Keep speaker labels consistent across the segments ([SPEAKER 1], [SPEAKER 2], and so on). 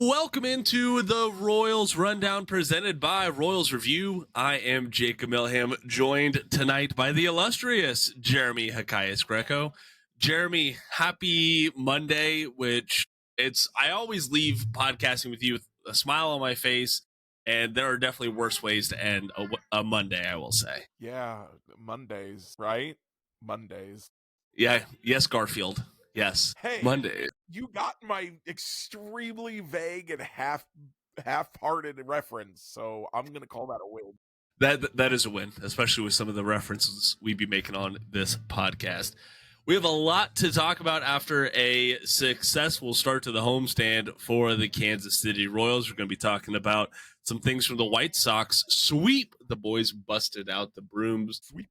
[SPEAKER 1] Welcome into the Royals Rundown presented by Royals Review. I am Jacob Milham, joined tonight by the illustrious Jeremy Hokius Greco. Jeremy, happy Monday, I always leave podcasting with you with a smile on my face, and there are definitely worse ways to end a Monday, I will say.
[SPEAKER 2] Yeah, Mondays, right? Mondays.
[SPEAKER 1] Yeah, yes, Garfield. Yes,
[SPEAKER 2] Hey,
[SPEAKER 1] Monday.
[SPEAKER 2] you got my extremely vague and half-hearted reference, so I'm gonna call that a win.
[SPEAKER 1] That is a win, especially with some of the references we'd be making on this podcast. We have a lot to talk about after a successful start to the homestand for the Kansas City Royals. We're going to be talking about some things from the White Sox sweep. The boys busted out the brooms.
[SPEAKER 2] Sweet.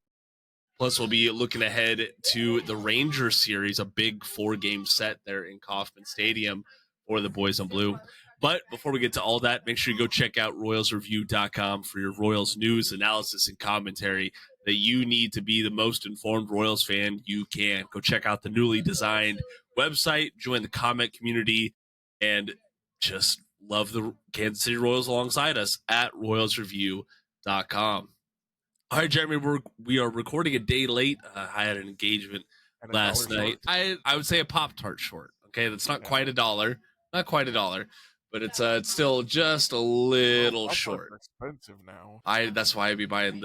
[SPEAKER 1] Plus, we'll be looking ahead to the Rangers series, a big 4-game set there in Kauffman Stadium for the boys in blue. But before we get to all that, make sure you go check out RoyalsReview.com for your Royals news, analysis, and commentary that you need to be the most informed Royals fan you can. Go check out the newly designed website, join the comment community, and just love the Kansas City Royals alongside us at RoyalsReview.com. All right, Jeremy, we are recording a day late. I had an engagement last night. I would say a Pop-Tart short. Okay, that's not quite $1. Not quite $1, but it's still just a little short.
[SPEAKER 2] Expensive now.
[SPEAKER 1] That's why I'd be buying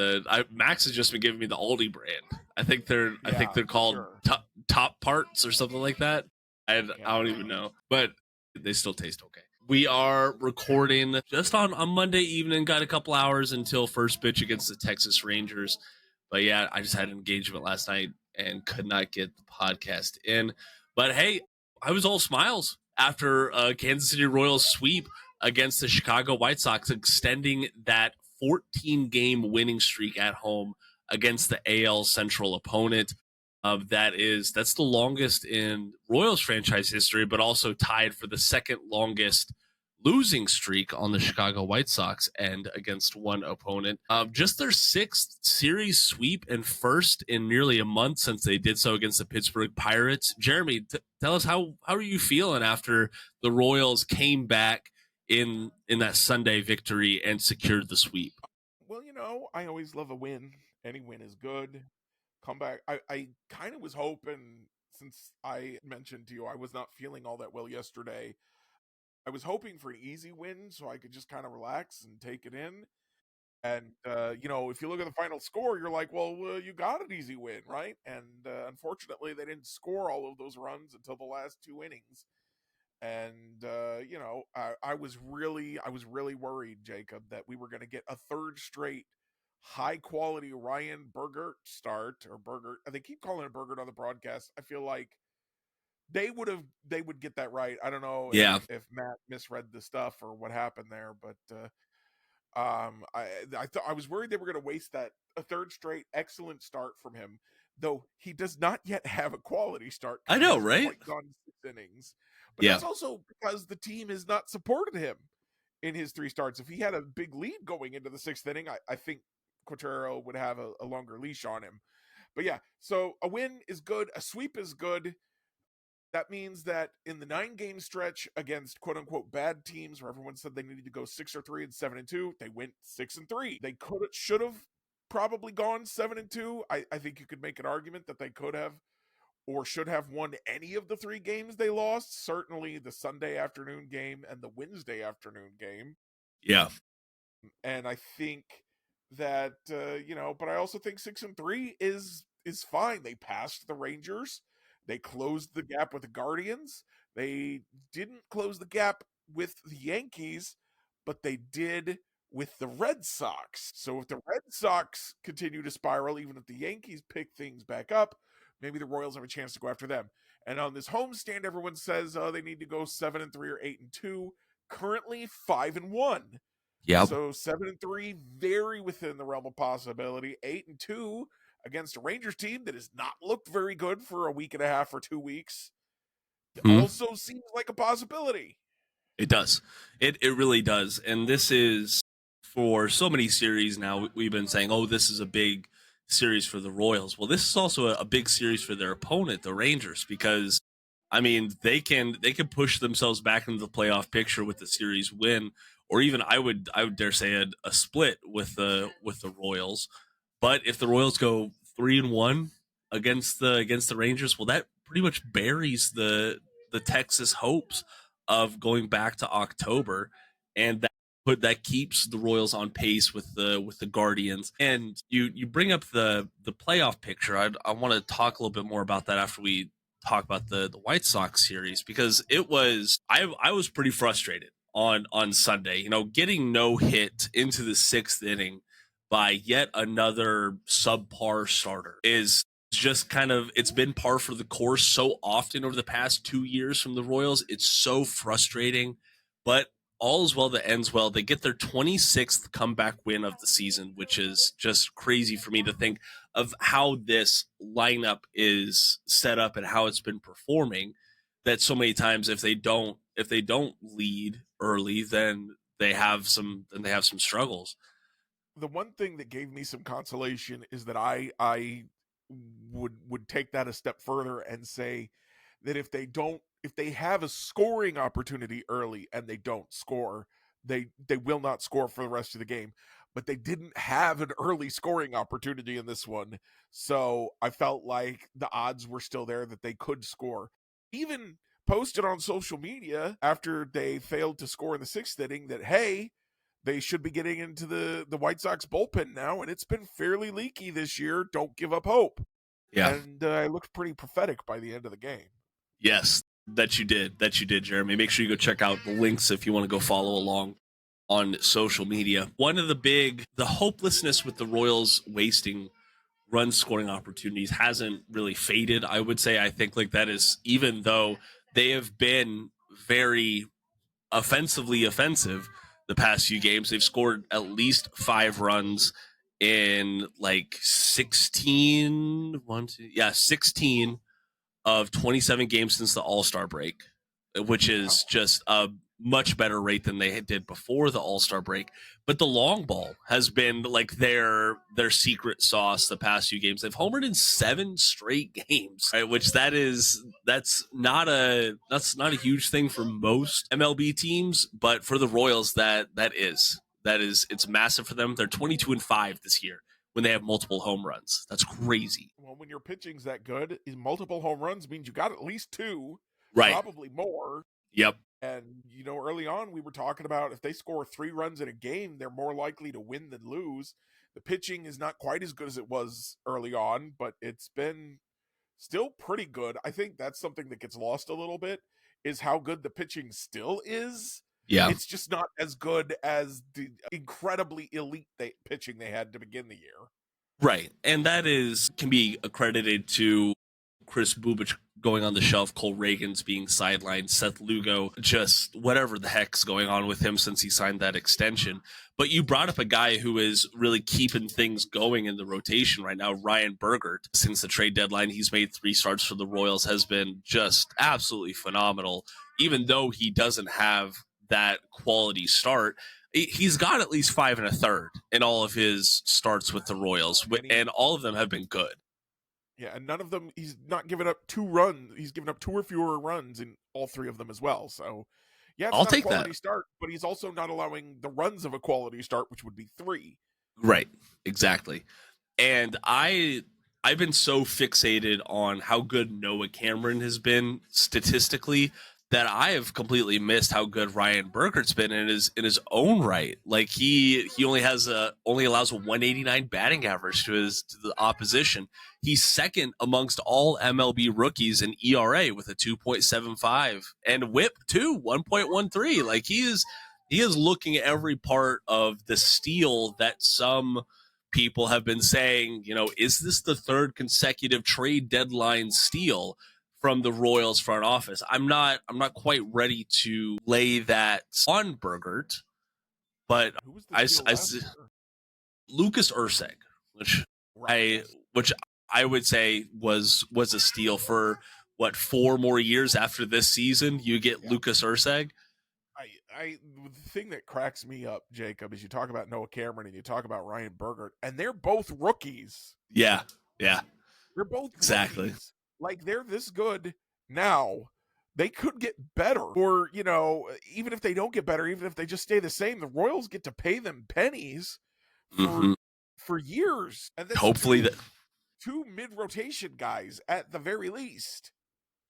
[SPEAKER 1] Max has just been giving me the Aldi brand. I think they're called top parts or something like that. I don't even know, but they still taste okay. We are recording just on Monday evening, got a couple hours until first pitch against the Texas Rangers. But yeah, I just had an engagement last night and could not get the podcast in. But hey, I was all smiles after Kansas City Royals sweep against the Chicago White Sox, extending that 14-game winning streak at home against the AL Central opponent. That's the longest in Royals franchise history, but also tied for the second longest losing streak on the Chicago White Sox and against one opponent. Just their 6th series sweep and first in nearly a month since they did so against the Pittsburgh Pirates. Jeremy, tell us how are you feeling after the Royals came back in that Sunday victory and secured the sweep?
[SPEAKER 2] Well, I always love a win. Any win is good. Comeback. I kind of was hoping, since I mentioned to you I was not feeling all that well yesterday, I was hoping for an easy win so I could just kind of relax and take it in. And, if you look at the final score, you're like, well, you got an easy win, right? And unfortunately, they didn't score all of those runs until the last 2 innings. And, I was really worried, Jacob, that we were going to get a third straight high quality Ryan Bergert start, or Bergert. They keep calling it Bergert on the broadcast. I feel like they would get that right. I don't know if Matt misread the stuff or what happened there, but I was worried they were going to waste a third straight excellent start from him, though he does not yet have a quality start.
[SPEAKER 1] I know, right?
[SPEAKER 2] Gone 6 innings, but that's also because the team has not supported him in his 3 starts. If he had a big lead going into the 6th inning, I think Quatrero would have a longer leash on him. But yeah, so a win is good, a sweep is good. That means that in the 9-game stretch against quote unquote bad teams, where everyone said they needed to go 6-3 and 7-2, they went 6-3. They should have probably gone 7-2. I think you could make an argument that they could have or should have won any of the 3 games they lost. Certainly the Sunday afternoon game and the Wednesday afternoon game.
[SPEAKER 1] Yeah.
[SPEAKER 2] And I think that, but I also think 6-3 is fine. They passed the Rangers. They closed the gap with the Guardians. They didn't close the gap with the Yankees, but they did with the Red Sox. So if the Red Sox continue to spiral, even if the Yankees pick things back up, maybe the Royals have a chance to go after them. And on this homestand, everyone says they need to go 7-3 or 8-2. Currently 5-1.
[SPEAKER 1] Yeah.
[SPEAKER 2] So 7-3, very within the realm of possibility. 8-2 against a Rangers team that has not looked very good for a week and a half or 2 weeks. Also seems like a possibility.
[SPEAKER 1] It does. It really does. And this is, for so many series now, we've been saying, oh, this is a big series for the Royals. Well, this is also a big series for their opponent, the Rangers, because I mean, they can push themselves back into the playoff picture with the series win, or even I would dare say a split with the Royals. But if the Royals go 3-1 against the Rangers, well, that pretty much buries the Texas hopes of going back to October, and that keeps the Royals on pace with the Guardians. And you bring up the playoff picture. I want to talk a little bit more about that after we talk about the White Sox series, because it was I was pretty frustrated on Sunday. You know, getting no hit into the 6th inning by yet another subpar starter is just kind of, it's been par for the course so often over the past 2 years from the Royals. It's so frustrating, but all is well that ends well. They get their 26th comeback win of the season, which is just crazy for me to think of how this lineup is set up and how it's been performing. That so many times if they don't lead early, then they have some struggles.
[SPEAKER 2] The one thing that gave me some consolation is that I would take that a step further and say that if they have a scoring opportunity early and they don't score, they will not score for the rest of the game. But they didn't have an early scoring opportunity in this one, so I felt like the odds were still there that they could score. Even posted on social media after they failed to score in the 6th inning that, hey, they should be getting into the White Sox bullpen now, and it's been fairly leaky this year. Don't give up hope.
[SPEAKER 1] Yeah.
[SPEAKER 2] And I looked pretty prophetic by the end of the game.
[SPEAKER 1] Yes, that you did, Jeremy. Make sure you go check out the links if you want to go follow along on social media. One of the hopelessness with the Royals wasting run scoring opportunities hasn't really faded, I would say. I think like that is, even though they have been very offensive the past few games, they've scored at least 5 runs in like 16 of 27 games since the All-Star break, which is just a much better rate than they did before the All-Star break. But the long ball has been like their secret sauce the past few games. They've homered in 7 straight games, right? Which that's not a huge thing for most MLB teams, but for the Royals that is it's massive for them. They're 22-5 this year when they have multiple home runs. That's crazy.
[SPEAKER 2] Well, when your pitching's that good, multiple home runs means you got at least 2,
[SPEAKER 1] right?
[SPEAKER 2] Probably more.
[SPEAKER 1] Yep.
[SPEAKER 2] And, early on we were talking about if they score 3 runs in a game, they're more likely to win than lose. The pitching is not quite as good as it was early on, but it's been still pretty good. I think that's something that gets lost a little bit, is how good the pitching still is.
[SPEAKER 1] Yeah.
[SPEAKER 2] It's just not as good as the incredibly elite pitching they had to begin the year.
[SPEAKER 1] Right. And that can be accredited to Chris Bubich going on the shelf, Cole Reagans being sidelined, Seth Lugo, just whatever the heck's going on with him since he signed that extension. But you brought up a guy who is really keeping things going in the rotation right now, Ryan Bergert. Since the trade deadline, he's made 3 starts for the Royals, has been just absolutely phenomenal. Even though he doesn't have that quality start, he's got at least 5 1/3 in all of his starts with the Royals, and all of them have been good.
[SPEAKER 2] Yeah, and none of them, he's not given up 2 runs. He's given up 2 or fewer runs in all 3 of them as well. So, yeah, it's
[SPEAKER 1] I'll
[SPEAKER 2] not
[SPEAKER 1] take
[SPEAKER 2] a quality
[SPEAKER 1] that.
[SPEAKER 2] start, but he's also not allowing the runs of a quality start, which would be 3.
[SPEAKER 1] Right, exactly. And I've been so fixated on how good Noah Cameron has been statistically that I have completely missed how good Ryan Bergert's been in his own right. Like he only allows a 189 batting average to the opposition. He's second amongst all MLB rookies in ERA with a 2.75 and WHIP too, 1.13. Like he is looking at every part of the steal that some people have been saying, is this the 3rd consecutive trade deadline steal from the Royals front office? I'm not quite ready to lay that on Bergert, but
[SPEAKER 2] Who was the steal
[SPEAKER 1] Lucas Urseg, which I would say was a steal for 4 more years after this season. You get Lucas Urseg.
[SPEAKER 2] The thing that cracks me up, Jacob, is you talk about Noah Cameron and you talk about Ryan Bergert, and they're both rookies.
[SPEAKER 1] Yeah.
[SPEAKER 2] They're both exactly rookies. Like, they're this good now, they could get better. Or, even if they don't get better, even if they just stay the same, the Royals get to pay them pennies for years. And that's
[SPEAKER 1] hopefully
[SPEAKER 2] two mid-rotation guys at the very least.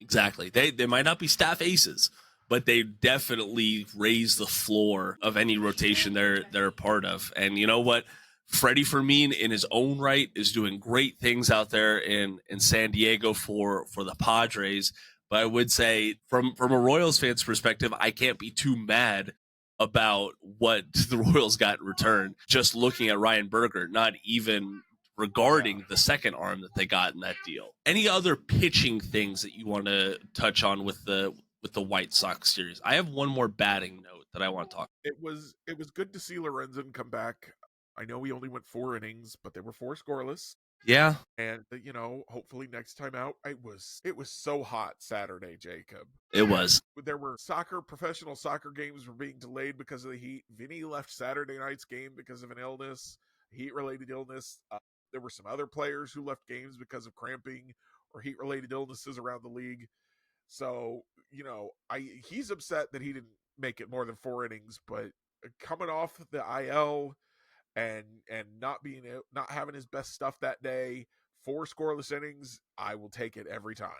[SPEAKER 1] Exactly. They might not be staff aces, but they definitely raise the floor of any rotation they're a part of. And you know what? Freddie Fermin in his own right is doing great things out there in San Diego for the Padres. But I would say from a Royals fan's perspective, I can't be too mad about what the Royals got in return. Just looking at Ryan Bergert, not even regarding the second arm that they got in that deal. Any other pitching things that you want to touch on with the White Sox series? I have one more batting note that I want to talk.
[SPEAKER 2] It was good to see Lorenzen come back. I know he only went 4 innings, but they were 4 scoreless.
[SPEAKER 1] Yeah.
[SPEAKER 2] And hopefully next time out, it was so hot Saturday, Jacob.
[SPEAKER 1] It was.
[SPEAKER 2] There were professional soccer games were being delayed because of the heat. Vinny left Saturday night's game because of an illness, heat-related illness. There were some other players who left games because of cramping or heat-related illnesses around the league. So, he's upset that he didn't make it more than 4 innings, but coming off the IL and not having his best stuff that day, 4 scoreless innings, I will take it every time.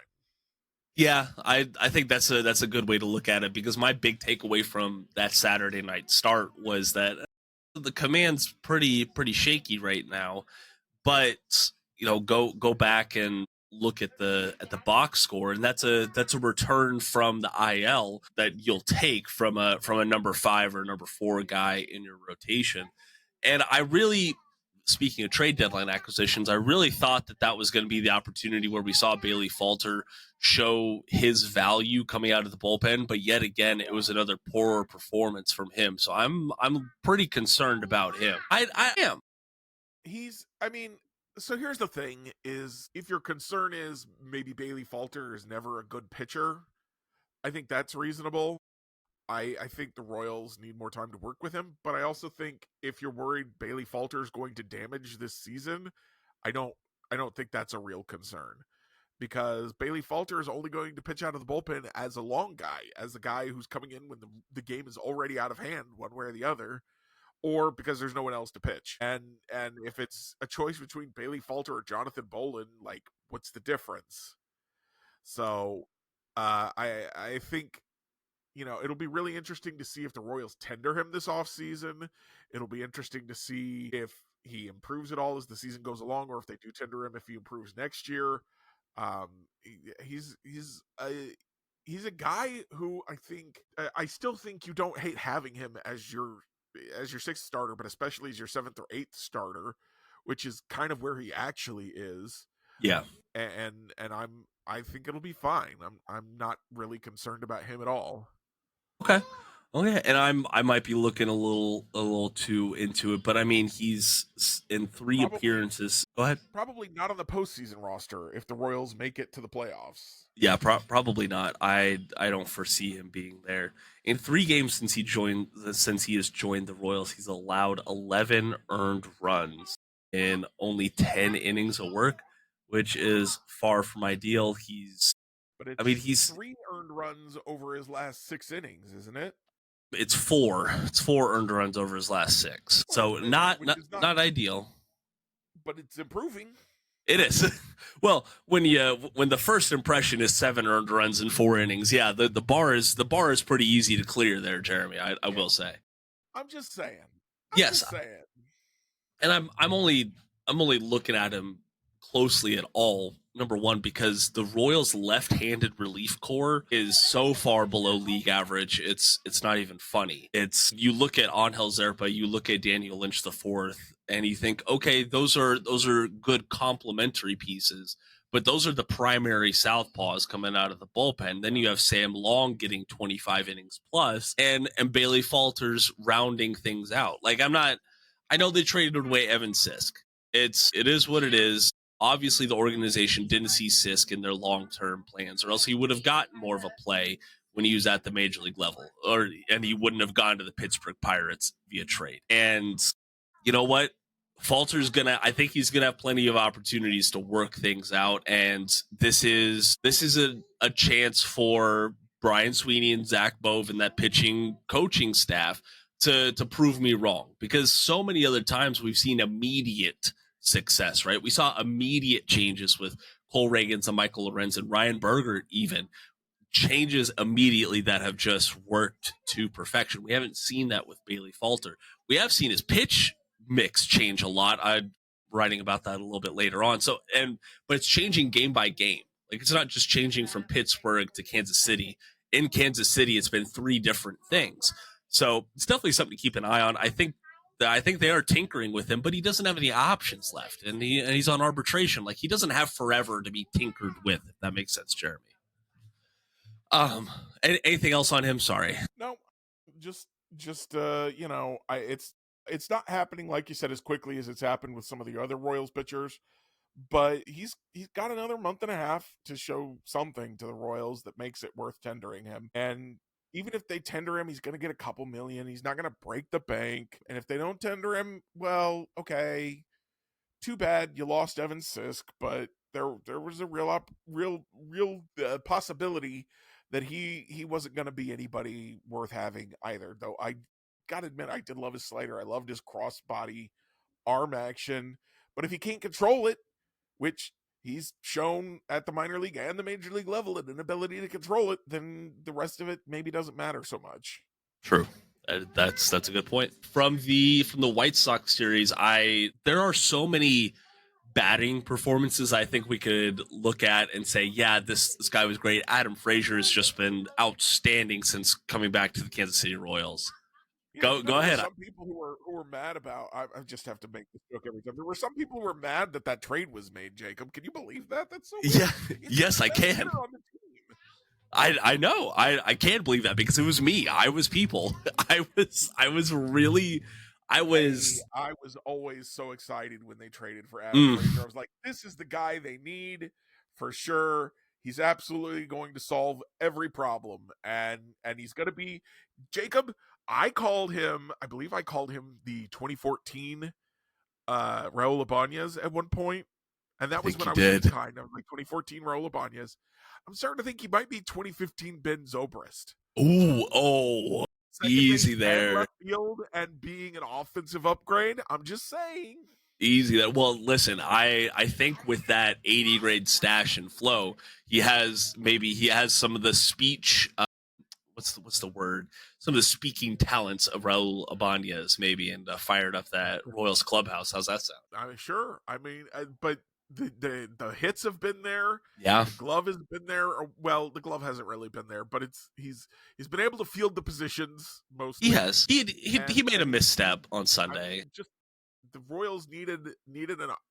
[SPEAKER 1] Yeah, I think that's a good way to look at it, because my big takeaway from that Saturday night start was that the command's pretty shaky right now. But go back and look at the box score, and that's a return from the IL that you'll take from a number 5 or number 4 guy in your rotation. And I really, speaking of trade deadline acquisitions, I really thought that was going to be the opportunity where we saw Bailey Falter show his value coming out of the bullpen, but yet again it was another poorer performance from him. So I'm pretty concerned about him. I am.
[SPEAKER 2] So here's the thing is, if your concern is maybe Bailey Falter is never a good pitcher, I think that's reasonable. I think the Royals need more time to work with him, but I also think if you're worried Bailey Falter is going to damage this season, I don't think that's a real concern, because Bailey Falter is only going to pitch out of the bullpen as a long guy, as a guy who's coming in when the game is already out of hand one way or the other, or because there's no one else to pitch. And if it's a choice between Bailey Falter or Jonathan Bolin, like, what's the difference? So I think, it'll be really interesting to see if the Royals tender him this offseason. It'll be interesting to see if he improves at all as the season goes along, or if they do tender him, if he improves next year. He's a guy who I still think you don't hate having him as your 6th starter, but especially as your 7th or 8th starter, which is kind of where he actually is.
[SPEAKER 1] Yeah.
[SPEAKER 2] And I think it'll be fine. I'm not really concerned about him at all.
[SPEAKER 1] Okay. And I might be looking a little too into it, but I mean, he's in 3 appearances. Go ahead.
[SPEAKER 2] Probably not on the postseason roster if the Royals make it to the playoffs.
[SPEAKER 1] Yeah, probably not. I don't foresee him being there. In 3 games since he has joined the Royals, he's allowed 11 earned runs in only 10 innings of work, which is far from ideal. He's
[SPEAKER 2] 3 earned runs over his last 6 innings, isn't it?
[SPEAKER 1] It's 4. It's 4 earned runs over his last 6. So not ideal.
[SPEAKER 2] But it's improving.
[SPEAKER 1] It is. Well, when the first impression is 7 earned runs in 4 innings, yeah, the bar is pretty easy to clear there, Jeremy. I will say.
[SPEAKER 2] I'm just saying.
[SPEAKER 1] And I'm only looking at him closely at all. Number one, because the Royals' left-handed relief core is so far below league average, it's not even funny. You look at Angel Zerpa, you look at Daniel Lynch IV, and you think, okay, those are good complementary pieces, but those are the primary southpaws coming out of the bullpen. Then you have Sam Long getting 25 innings plus, and Bailey Falter's rounding things out. Like, I know they traded away Evan Sisk. It is what it is. Obviously, the organization didn't see Sisk in their long-term plans, or else he would have gotten more of a play when he was at the major league level, and he wouldn't have gone to the Pittsburgh Pirates via trade. And you know what? Falter's I think he's gonna have plenty of opportunities to work things out, and this is a chance for Brian Sweeney and Zach Bove and that pitching coaching staff to prove me wrong, because so many other times we've seen immediate success, right? We saw immediate changes with Cole Reagans and Michael Lorenz and Ryan Berger, even changes immediately that have just worked to perfection. We haven't seen that with Bailey Falter. We have seen his pitch mix change a lot. I'm writing about that a little bit later on. But it's changing game by game. Like, it's not just changing from Pittsburgh to Kansas City. In Kansas City, it's been 3 different things. So it's definitely something to keep an eye on. I think they are tinkering with him, but he doesn't have any options left, and he's on arbitration. Like, he doesn't have forever to be tinkered with, if that makes sense, Jeremy. Anything else on him? Sorry.
[SPEAKER 2] No, just it's not happening, like you said, as quickly as it's happened with some of the other Royals pitchers, but he's got another month and a half to show something to the Royals that makes it worth tendering him. And even if they tender him, he's going to get a couple million. He's not going to break the bank. And if they don't tender him, well, okay, too bad you lost Evan Sisk, but there was a real possibility that he wasn't going to be anybody worth having either. Though I gotta admit, I did love his slider. I loved his crossbody arm action. But if he can't control it, which he's shown at the minor league and the major league level an inability to control it, then the rest of it maybe doesn't matter so much.
[SPEAKER 1] True. That's a good point. From the White Sox series, there are so many batting performances I think we could look at and say, yeah, this guy was great. Adam Frazier has just been outstanding since coming back to the Kansas City Royals. Go ahead.
[SPEAKER 2] Some people who were mad about. I just have to make this joke every time. There were some people who were mad that trade was made. Jacob, can you believe that? That's so weird.
[SPEAKER 1] Yeah. Yes, I can. I know. I can't believe that, because it was me. I was people. I was
[SPEAKER 2] always so excited when they traded for Adam Frazier. I was like, this is the guy they need for sure. He's absolutely going to solve every problem, and he's going to be Jacob. I believe I called him the 2014 Raul Ibanez at one point, and that was when I was kind of like 2014 Raul Ibanez. I'm starting to think he might be 2015 Ben Zobrist.
[SPEAKER 1] Oh, easy there.
[SPEAKER 2] Left field and being an offensive upgrade. I'm just saying.
[SPEAKER 1] Easy there. Well, listen, I think with that 80 grade stash and flow, he has some of the speech. What's the word? Some of the speaking talents of Raul Ibanez, maybe, and fired up that Royals clubhouse. How's that sound?
[SPEAKER 2] I'm sure. I mean, but the hits have been there.
[SPEAKER 1] Yeah,
[SPEAKER 2] the glove has been there. Well, the glove hasn't really been there, but he's been able to field the positions mostly.
[SPEAKER 1] He has. He made a misstep on Sunday.
[SPEAKER 2] The Royals needed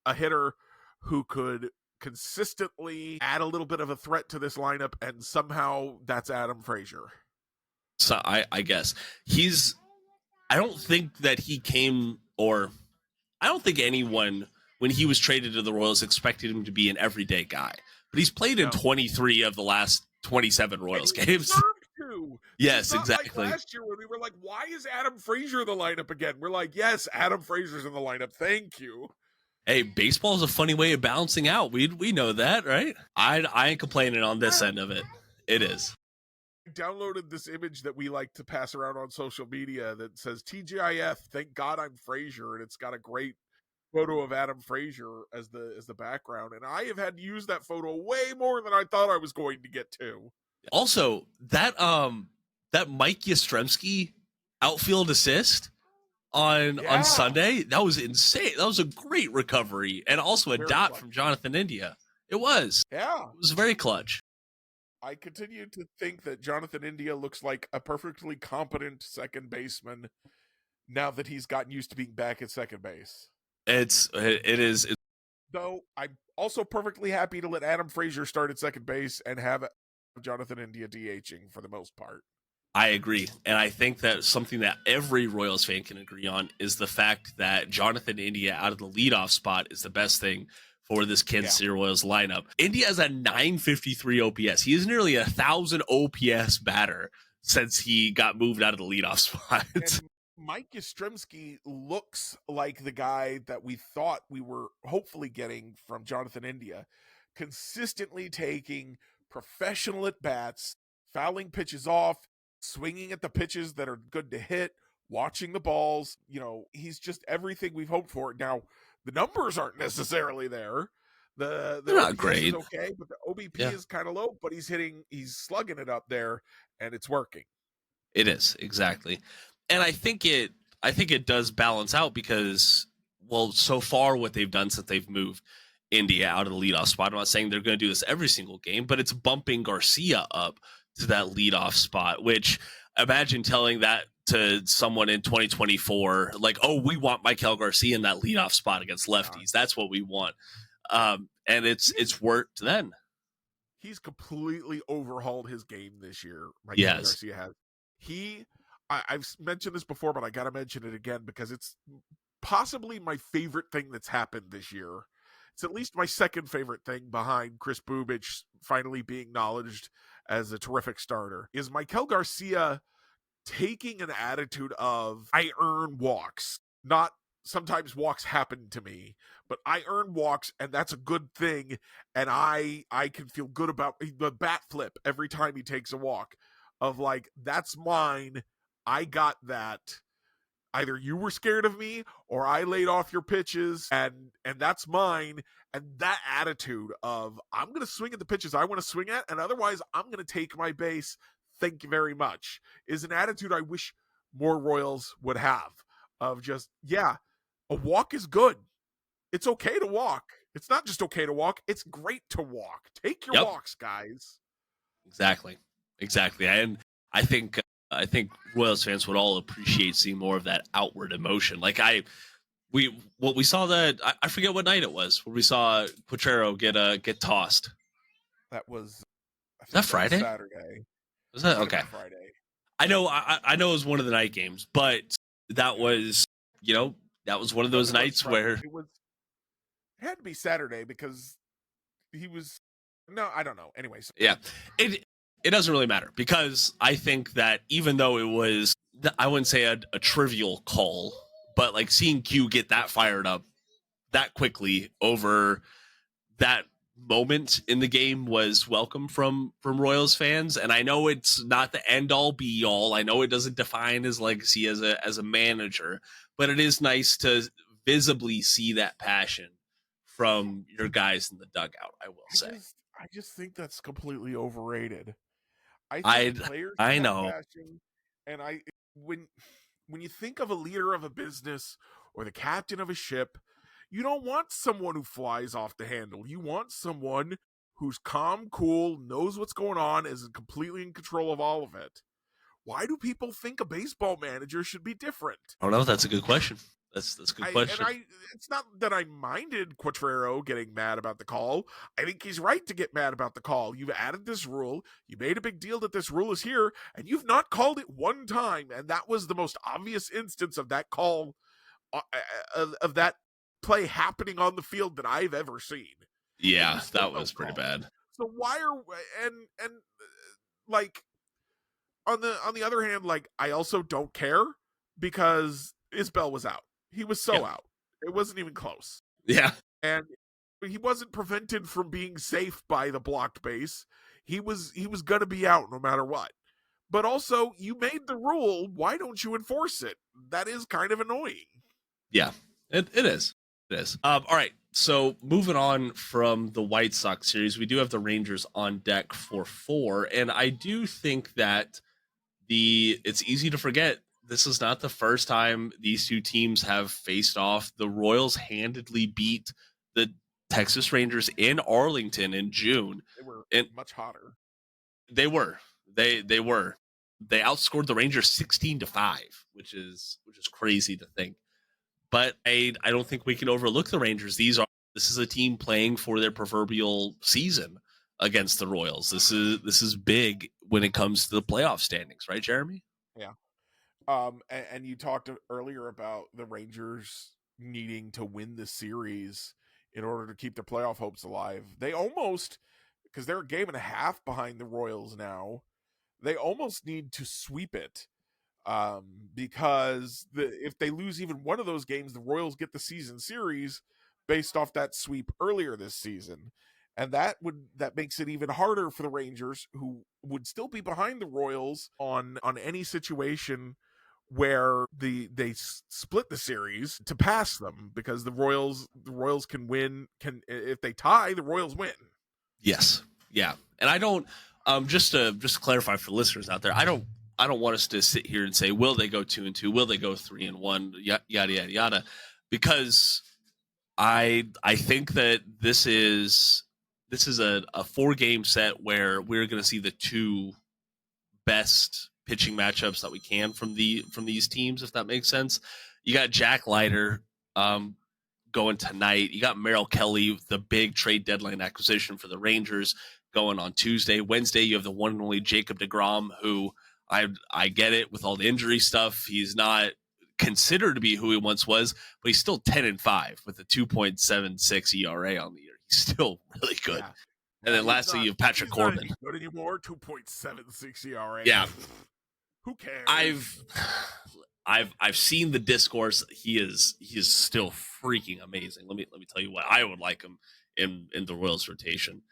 [SPEAKER 2] a hitter who could consistently add a little bit of a threat to this lineup, and somehow that's Adam Frazier.
[SPEAKER 1] So I guess I don't think that he came, or I don't think anyone, when he was traded to the Royals, expected him to be an everyday guy. But he's played in 23 of the last 27 Royals games. Yes, exactly.
[SPEAKER 2] Like last year when we were like, why is Adam Frazier in the lineup again? We're like, yes, Adam Frazier's in the lineup. Thank you.
[SPEAKER 1] Hey, baseball is a funny way of balancing out. We know that, right? I ain't complaining on this end of it. It is.
[SPEAKER 2] I downloaded this image that we like to pass around on social media that says TGIF, thank God I'm Frazier, and it's got a great photo of Adam Frazier as the background. And I have had to use that photo way more than I thought I was going to get to.
[SPEAKER 1] Also, that Mike Yastrzemski outfield assist on Sunday, that was insane. That was a great recovery, and also a dot clutch from Jonathan India. It was.
[SPEAKER 2] Yeah.
[SPEAKER 1] It was very clutch.
[SPEAKER 2] I continue to think that Jonathan India looks like a perfectly competent second baseman now that he's gotten used to being back at second base.
[SPEAKER 1] It is.
[SPEAKER 2] Though I'm also perfectly happy to let Adam Frazier start at second base and have Jonathan India DHing for the most part.
[SPEAKER 1] I agree. And I think that something that every Royals fan can agree on is the fact that Jonathan India out of the leadoff spot is the best thing for this Kansas City Royals lineup. India has a 953 OPS. He is nearly 1,000 OPS batter since he got moved out of the leadoff spot.
[SPEAKER 2] And Mike Yastrzemski looks like the guy that we thought we were hopefully getting from Jonathan India, consistently taking professional at-bats, fouling pitches off, swinging at the pitches that are good to hit, watching the balls. He's just everything we've hoped for. Now, the numbers aren't necessarily there. The
[SPEAKER 1] They're not
[SPEAKER 2] OPS
[SPEAKER 1] great.
[SPEAKER 2] is okay, but the OBP is kind of low, but he's slugging it up there, and it's working.
[SPEAKER 1] It is, exactly. And I think it does balance out because, well, so far what they've done since they've moved India out of the leadoff spot, I'm not saying they're going to do this every single game, but it's bumping Garcia up to that leadoff spot, which imagine telling that to someone in 2024, like, oh, we want Michael Garcia in that leadoff spot against lefties. That's what we want. And it's worked then.
[SPEAKER 2] He's completely overhauled his game this year. Michael Garcia has. I've mentioned this before, but I got to mention it again because it's possibly my favorite thing that's happened this year. It's at least my second favorite thing behind Chris Bubich finally being acknowledged as a terrific starter. Is Michael Garcia taking an attitude of, I earn walks, not sometimes walks happen to me, but I earn walks, and that's a good thing, and I can feel good about the bat flip every time he takes a walk of like, that's mine, I got that. Either you were scared of me or I laid off your pitches and that's mine. And that attitude of, I'm going to swing at the pitches I want to swing at, and otherwise I'm going to take my base, thank you very much, is an attitude I wish more Royals would have. Of just, yeah, a walk is good. It's okay to walk. It's not just okay to walk. It's great to walk. Take your walks, guys.
[SPEAKER 1] Exactly. And I think Royals fans would all appreciate seeing more of that outward emotion. Like we saw that, I forget what night it was where we saw Potrero get tossed.
[SPEAKER 2] That was,
[SPEAKER 1] I think that Friday?
[SPEAKER 2] Saturday.
[SPEAKER 1] Was that okay?
[SPEAKER 2] Friday.
[SPEAKER 1] I know it was one of the night games, but that was, that was one of those nights where
[SPEAKER 2] it had to be Saturday because he was, no, I don't know. Anyways.
[SPEAKER 1] Yeah. It doesn't really matter because I think that even though it was, I wouldn't say a trivial call, but like seeing Q get that fired up that quickly over that moment in the game was welcome from Royals fans. And I know it's not the end all be all. I know it doesn't define his legacy as a manager, but it is nice to visibly see that passion from your guys in the dugout, I will say.
[SPEAKER 2] I just think that's completely overrated. I think players have passion, and when you think of a leader of a business or the captain of a ship, you don't want someone who flies off the handle. You want someone who's calm, cool, knows what's going on, is completely in control of all of it. Why do people think a baseball manager should be different?
[SPEAKER 1] I don't know. That's a good question. That's a good question.
[SPEAKER 2] It's not that I minded Quatrero getting mad about the call. I think he's right to get mad about the call. You've added this rule. You made a big deal that this rule is here, and you've not called it one time. And that was the most obvious instance of that call, of that play happening on the field that I've ever seen.
[SPEAKER 1] Yeah, that was pretty bad.
[SPEAKER 2] So why are and like on the other hand, like I also don't care because Isbell was out. He was out. It wasn't even close.
[SPEAKER 1] Yeah.
[SPEAKER 2] And he wasn't prevented from being safe by the blocked base. He was going to be out no matter what. But also, you made the rule. Why don't you enforce it? That is kind of annoying.
[SPEAKER 1] Yeah, it is. It is. All right. So moving on from the White Sox series, we do have the Rangers on deck for 4. And I do think that it's easy to forget this is not the first time these two teams have faced off. The Royals handedly beat the Texas Rangers in Arlington in June.
[SPEAKER 2] They were much hotter.
[SPEAKER 1] They were. They were. They outscored the Rangers 16-5, which is crazy to think. But I don't think we can overlook the Rangers. This is a team playing for their proverbial season against the Royals. This is big when it comes to the playoff standings, right, Jeremy?
[SPEAKER 2] Yeah. And you talked earlier about the Rangers needing to win the series in order to keep their playoff hopes alive. They almost, because they're a game and a half behind the Royals now, they almost need to sweep it. Because if they lose even one of those games, the Royals get the season series based off that sweep earlier this season. And that makes it even harder for the Rangers, who would still be behind the Royals on any situation where they split the series, to pass them, because the Royals can win. If they tie, the Royals win.
[SPEAKER 1] Yes. Yeah. And I don't just to clarify for listeners out there, I don't want us to sit here and say, will they go 2-2? Will they go 3-1? Yada yada yada. Because I think that this is a 4-game set where we're going to see the two best pitching matchups that we can from these teams, if that makes sense. You got Jack Leiter going tonight. You got Merrill Kelly, the big trade deadline acquisition for the Rangers, going on Tuesday. Wednesday, you have the one and only Jacob deGrom, who I get it with all the injury stuff. He's not considered to be who he once was, but he's still 10-5 with a 2.76 ERA on the year. He's still really good. Yeah. And then lastly, you have Patrick Corbin.
[SPEAKER 2] Not good anymore. 2.76 ERA.
[SPEAKER 1] Yeah.
[SPEAKER 2] Who cares?
[SPEAKER 1] I've seen the discourse. He is still freaking amazing. Let me tell you what, I would like him in the Royals rotation.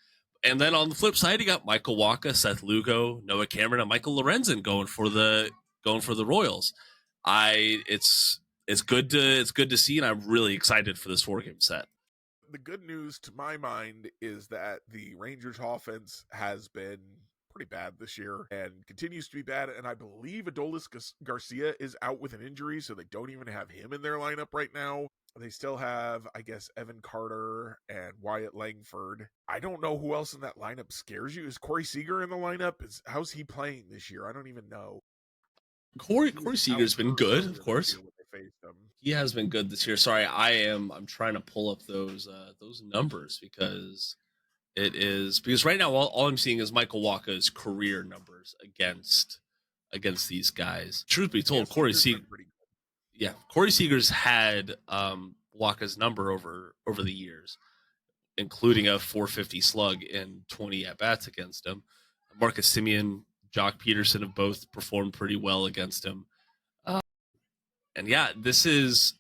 [SPEAKER 1] And then on the flip side, you got Michael Wacha, Seth Lugo, Noah Cameron, and Michael Lorenzen going for the Royals. It's good to see, and I'm really excited for this 4-game set.
[SPEAKER 2] The good news to my mind is that the Rangers offense has been pretty bad this year and continues to be bad. And I believe Adolis Garcia is out with an injury, so they don't even have him in their lineup right now. They still have, I guess, Evan Carter and Wyatt Langford. I don't know who else in that lineup scares you. Is Corey Seager in the lineup? How's he playing this year? I don't even know.
[SPEAKER 1] Corey Seager's been good, of course. He has been good this year. Sorry, I'm trying to pull up those numbers because right now all I'm seeing is Michael Wacha's career numbers against these guys. Truth be told, Corey Seager's had Wacha's number over the years, including a 450 slug in 20 at bats against him. Marcus Semien, Jock Peterson have both performed pretty well against him. And yeah, this is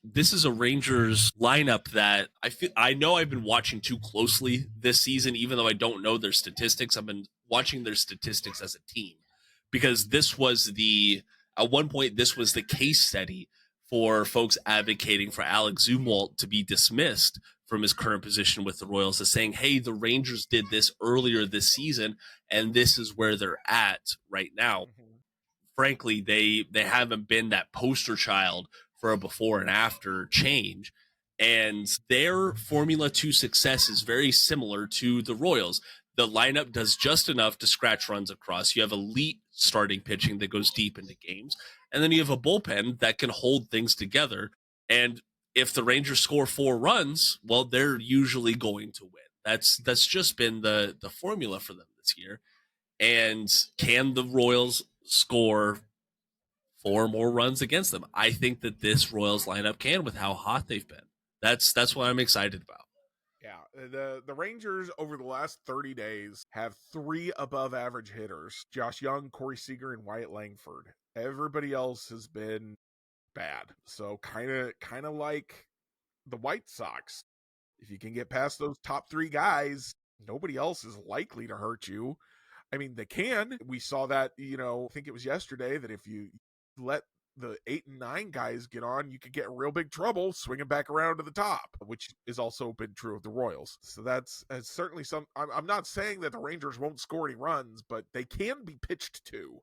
[SPEAKER 1] a Rangers lineup that I know I've been watching too closely this season, even though I don't know their statistics. I've been watching their statistics as a team, because at one point this was the case study for folks advocating for Alex Zumwalt to be dismissed from his current position with the Royals, as saying, hey, the Rangers did this earlier this season, and this is where they're at right now. Mm-hmm. Frankly, they haven't been that poster child for a before and after change. And their formula to success is very similar to the Royals. The lineup does just enough to scratch runs across. You have elite starting pitching that goes deep into games. And then you have a bullpen that can hold things together. And if the Rangers score 4 runs, well, they're usually going to win. That's just been the formula for them this year. And can the Royals score 4 more runs against them? I think that this Royals lineup can, with how hot they've been. That's what I'm excited about.
[SPEAKER 2] Yeah, the Rangers over the last 30 days have 3 above average hitters: Josh Young, Corey Seager, and Wyatt Langford. Everybody else has been bad. So kind of like the White Sox. If you can get past those top 3 guys, nobody else is likely to hurt you. I mean, they can. We saw that, I think it was yesterday, that if you let the 8 and 9 guys get on, you could get in real big trouble swinging back around to the top, which has also been true of the Royals. So that's certainly I'm not saying that the Rangers won't score any runs, but they can be pitched to.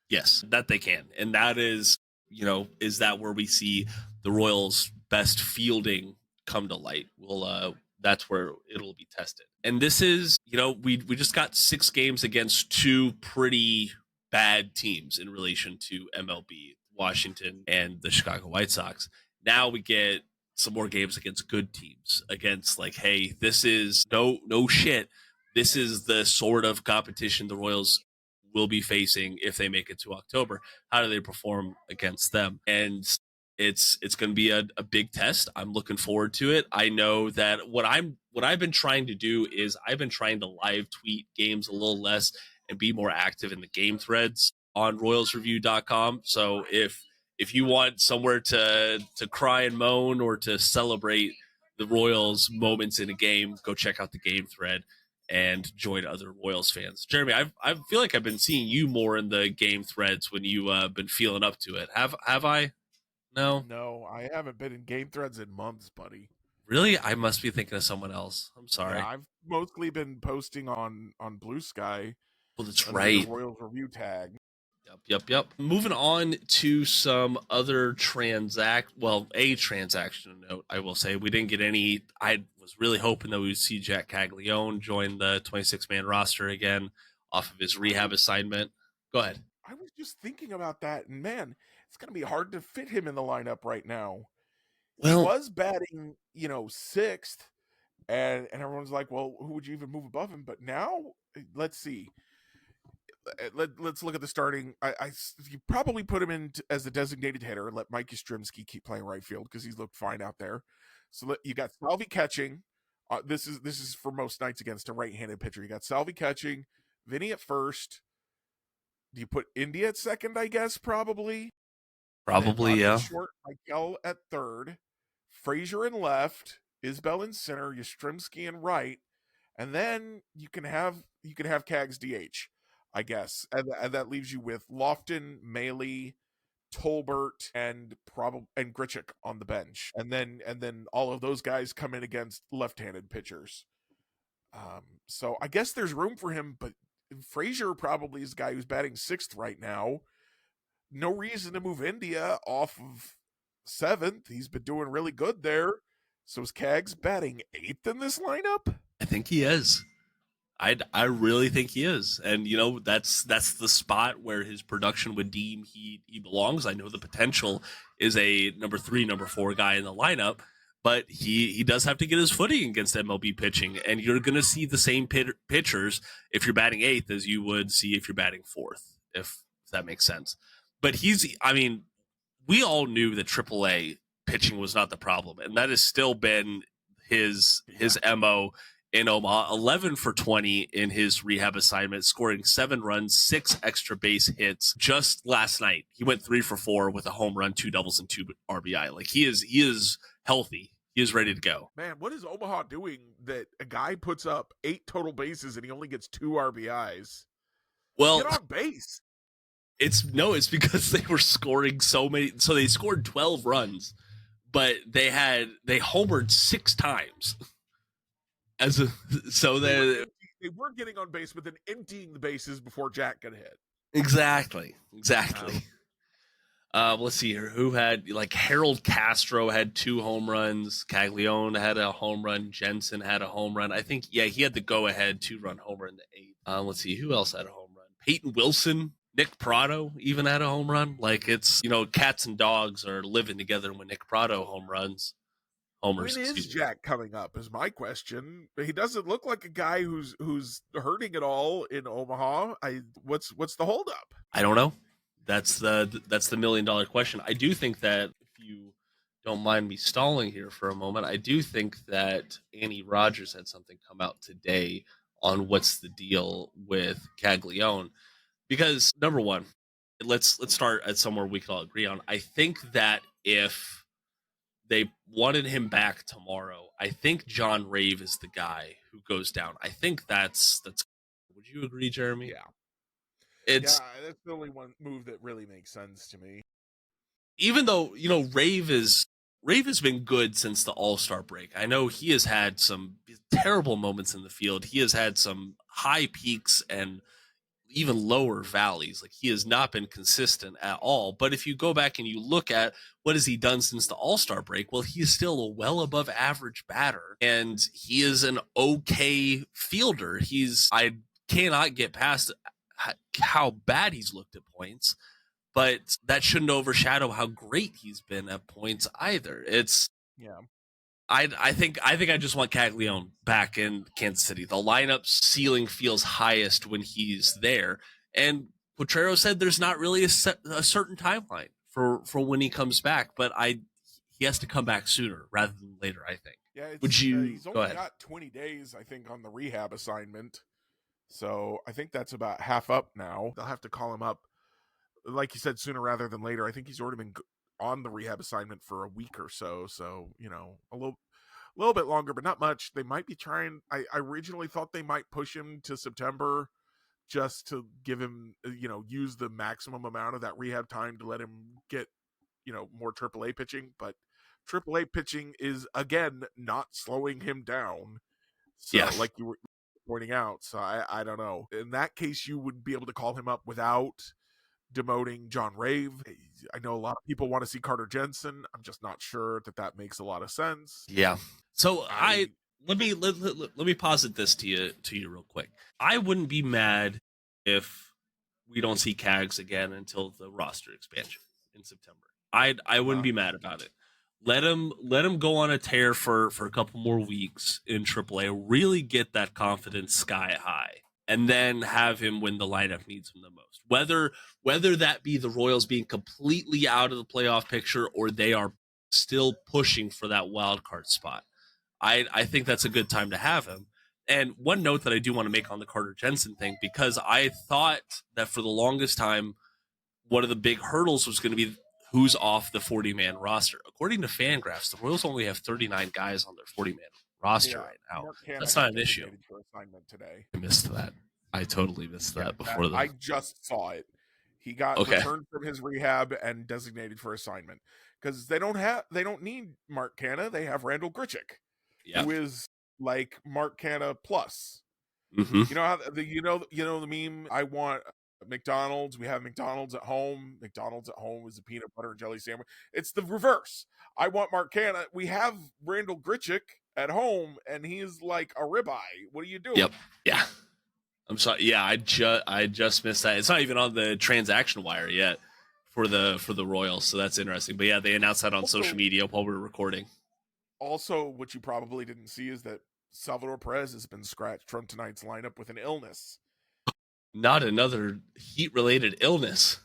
[SPEAKER 1] Yes, that they can. And that is, is that where we see the Royals' best fielding come to light? That's where it'll be tested. And this is, we just got 6 games against 2 pretty bad teams in relation to MLB, Washington and the Chicago White Sox. Now we get some more games against good teams, against hey, this is no shit. This is the sort of competition the Royals will be facing if they make it to October. How do they perform against them? And it's going to be a big test. I'm looking forward to it. I know that what I've been trying to do is I've been trying to live tweet games a little less and be more active in the game threads on royalsreview.com. So if you want somewhere to cry and moan or to celebrate the Royals moments in a game, go check out the game thread. and join other Royals fans. Jeremy, I feel like I've been seeing you more in the game threads when you been feeling up to it. Have I? No,
[SPEAKER 2] No, I haven't been in game threads in months, buddy.
[SPEAKER 1] really? I must be thinking of someone else. I'm
[SPEAKER 2] Yeah,
[SPEAKER 1] sorry.
[SPEAKER 2] I've mostly been posting on Blue Sky
[SPEAKER 1] Well, that's
[SPEAKER 2] under the
[SPEAKER 1] right.
[SPEAKER 2] Royals review tag.
[SPEAKER 1] Yep. Moving on to some other a transaction note, I will say. We didn't get any. I was really hoping that we would see Jack Caglianone join the 26-man roster again off of his rehab assignment. Go ahead.
[SPEAKER 2] I was just thinking about that, and man, it's going to be hard to fit him in the lineup right now. He
[SPEAKER 1] Well,
[SPEAKER 2] was batting, sixth, and everyone's like, well, who would you even move above him? But now, let's see. Let's look at the starting. You probably put him in as the designated hitter. Let Mike Yastrzemski keep playing right field because he's looked fine out there. So you got Salvi catching. This is for most nights against a right-handed pitcher. You got Salvi catching, Vinny at first. Do you put India at second? I guess probably.
[SPEAKER 1] yeah.
[SPEAKER 2] Short, Michael at third, Frazier in left, Isbell in center, Yastrzemski in right, and then you can have Cags DH, I guess, and that leaves you with Lofton, Maley, Tolbert, and Grichuk on the bench, and then all of those guys come in against left-handed pitchers. So I guess there's room for him, but Frazier probably is the guy who's batting sixth right now. No reason to move India off of seventh. He's been doing really good there. So is Cags batting eighth in this lineup?
[SPEAKER 1] I think he is. I really think he is, and that's the spot where his production would deem he belongs. I know the potential is a number 3, number 4 guy in the lineup, but he does have to get his footing against MLB pitching, and you're going to see the same pitchers if you're batting eighth as you would see if you're batting fourth, if that makes sense. But we all knew that AAA pitching was not the problem, and that has still been his MO in Omaha. 11 for 20 in his rehab assignment, scoring 7 runs, 6 extra base hits. Just last night, he went 3 for 4 with a home run, 2 doubles, and 2 RBI. Like he is healthy. He is ready to go.
[SPEAKER 2] Man, what is Omaha doing that a guy puts up 8 total bases and he only gets 2 RBIs?
[SPEAKER 1] Well,
[SPEAKER 2] get on base.
[SPEAKER 1] It's because they were scoring so many. So they scored 12 runs, but they homered 6 times. They
[SPEAKER 2] were getting on base, but then emptying the bases before Jack got hit.
[SPEAKER 1] Exactly. Let's see here. Who had Harold Castro had 2 home runs. Caglianone had a home run. Jensen had a home run. I think he had the go ahead 2-run homer in the 8th. Let's see who else had a home run. Peyton Wilson, Nick Prado even had a home run. It's cats and dogs are living together when Nick Prado home runs.
[SPEAKER 2] When is Jack coming up is my question. He doesn't look like a guy who's hurting at all in Omaha. What's the holdup?
[SPEAKER 1] I don't know. That's the $1 million question. I do think that, if you don't mind me stalling here for a moment, I do think that Annie Rogers had something come out today on what's the deal with Caglianone. Because number one, let's start at somewhere we can all agree on. I think that if they wanted him back tomorrow, I think John Rave is the guy who goes down. I think that's. Would you agree, Jeremy?
[SPEAKER 2] Yeah. That's the only one move that really makes sense to me.
[SPEAKER 1] Even though, Rave has been good since the All-Star break. I know he has had some terrible moments in the field. He has had some high peaks and even lower valleys. He has not been consistent at all. But if you go back and you look at what has he done since the All-Star break, well, he is still a well above average batter, and he is an okay fielder. I cannot get past how bad he's looked at points, but that shouldn't overshadow how great he's been at points either. I think I just want Caglianone back in Kansas City. The lineup ceiling feels highest when he's there. And Potrero said there's not really a certain timeline for when he comes back, but he has to come back sooner rather than later, I think.
[SPEAKER 2] Yeah,
[SPEAKER 1] Would you
[SPEAKER 2] he's only got 20 days, I think, on the rehab assignment. So I think that's about half up now. They'll have to call him up, like you said, sooner rather than later. I think he's already been on the rehab assignment for a week or so. So, a a little bit longer, but not much. They might be trying. I originally thought they might push him to September just to give him, use the maximum amount of that rehab time to let him get, more AAA pitching. But AAA pitching is, again, not slowing him down. So,
[SPEAKER 1] Yeah.
[SPEAKER 2] like you were pointing out, so I don't know. In that case, you would be able to call him up without demoting John Rave. I know a lot of people want to see Carter Jensen. I'm just not sure that makes a lot of sense.
[SPEAKER 1] Yeah. So let me posit this to you real quick. I wouldn't be mad if we don't see Cags again until the roster expansion in September. I wouldn't be mad about it. Let him go on a tear for a couple more weeks in AAA, really get that confidence sky high, and then have him when the lineup needs him the most. Whether that be the Royals being completely out of the playoff picture or they are still pushing for that wild card spot, I think that's a good time to have him. And one note that I do want to make on the Carter Jensen thing, because I thought that for the longest time, one of the big hurdles was going to be who's off the 40-man roster. According to Fangraphs, the Royals only have 39 guys on their 40-man roster right now. That's not an issue.
[SPEAKER 2] For assignment today.
[SPEAKER 1] I missed that. I totally missed that before.
[SPEAKER 2] I just saw it. He got returned from his rehab and designated for assignment because they don't need Mark Canha. They have Randall Grichuk, who is like Mark Canha plus.
[SPEAKER 1] Mm-hmm.
[SPEAKER 2] You know how the meme. I want McDonald's. We have McDonald's at home. McDonald's at home is a peanut butter and jelly sandwich. It's the reverse. I want Mark Canha. We have Randall Grichuk at home, and he's like a ribeye. What are you doing?
[SPEAKER 1] Yep. Yeah. I'm sorry. Yeah, I just missed that. It's not even on the transaction wire yet for the Royals, so that's interesting. But yeah, they announced that on social media while we were recording.
[SPEAKER 2] Also, what you probably didn't see is that Salvador Perez has been scratched from tonight's lineup with an illness.
[SPEAKER 1] Not another heat-related illness.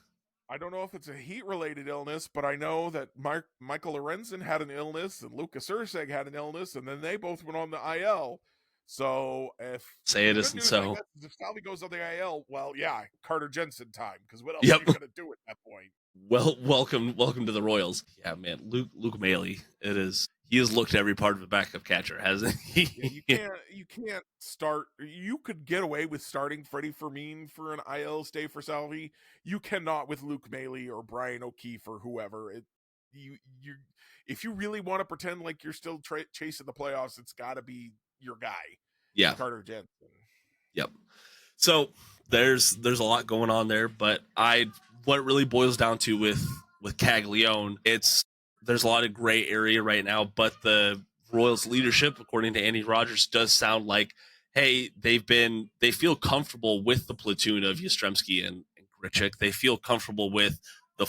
[SPEAKER 2] I don't know if it's a heat-related illness, but I know that Michael Lorenzen had an illness and Lucas Urseg had an illness, and then they both went on the IL. So if
[SPEAKER 1] it isn't so,
[SPEAKER 2] if Salvi goes on the IL, well, yeah, Carter Jensen time. Because what else are you going to do at that point?
[SPEAKER 1] Well, welcome to the Royals. Yeah, man, Luke Maile. It is. He has looked every part of a backup catcher, hasn't he?
[SPEAKER 2] You can't start. You could get away with starting Freddie Fermin for an IL stay for Salvi. You cannot with Luke Maile or Brian O'Keefe or whoever. If you really want to pretend like you're still chasing the playoffs, it's got to be your guy.
[SPEAKER 1] Yeah,
[SPEAKER 2] Carter Jensen.
[SPEAKER 1] Yep. So there's a lot going on there, but what it really boils down to with Caglianone, there's a lot of gray area right now, but the Royals leadership, according to Andy Rogers, does sound like, hey, they feel comfortable with the platoon of Yastrzemski and Grichuk. They feel comfortable with they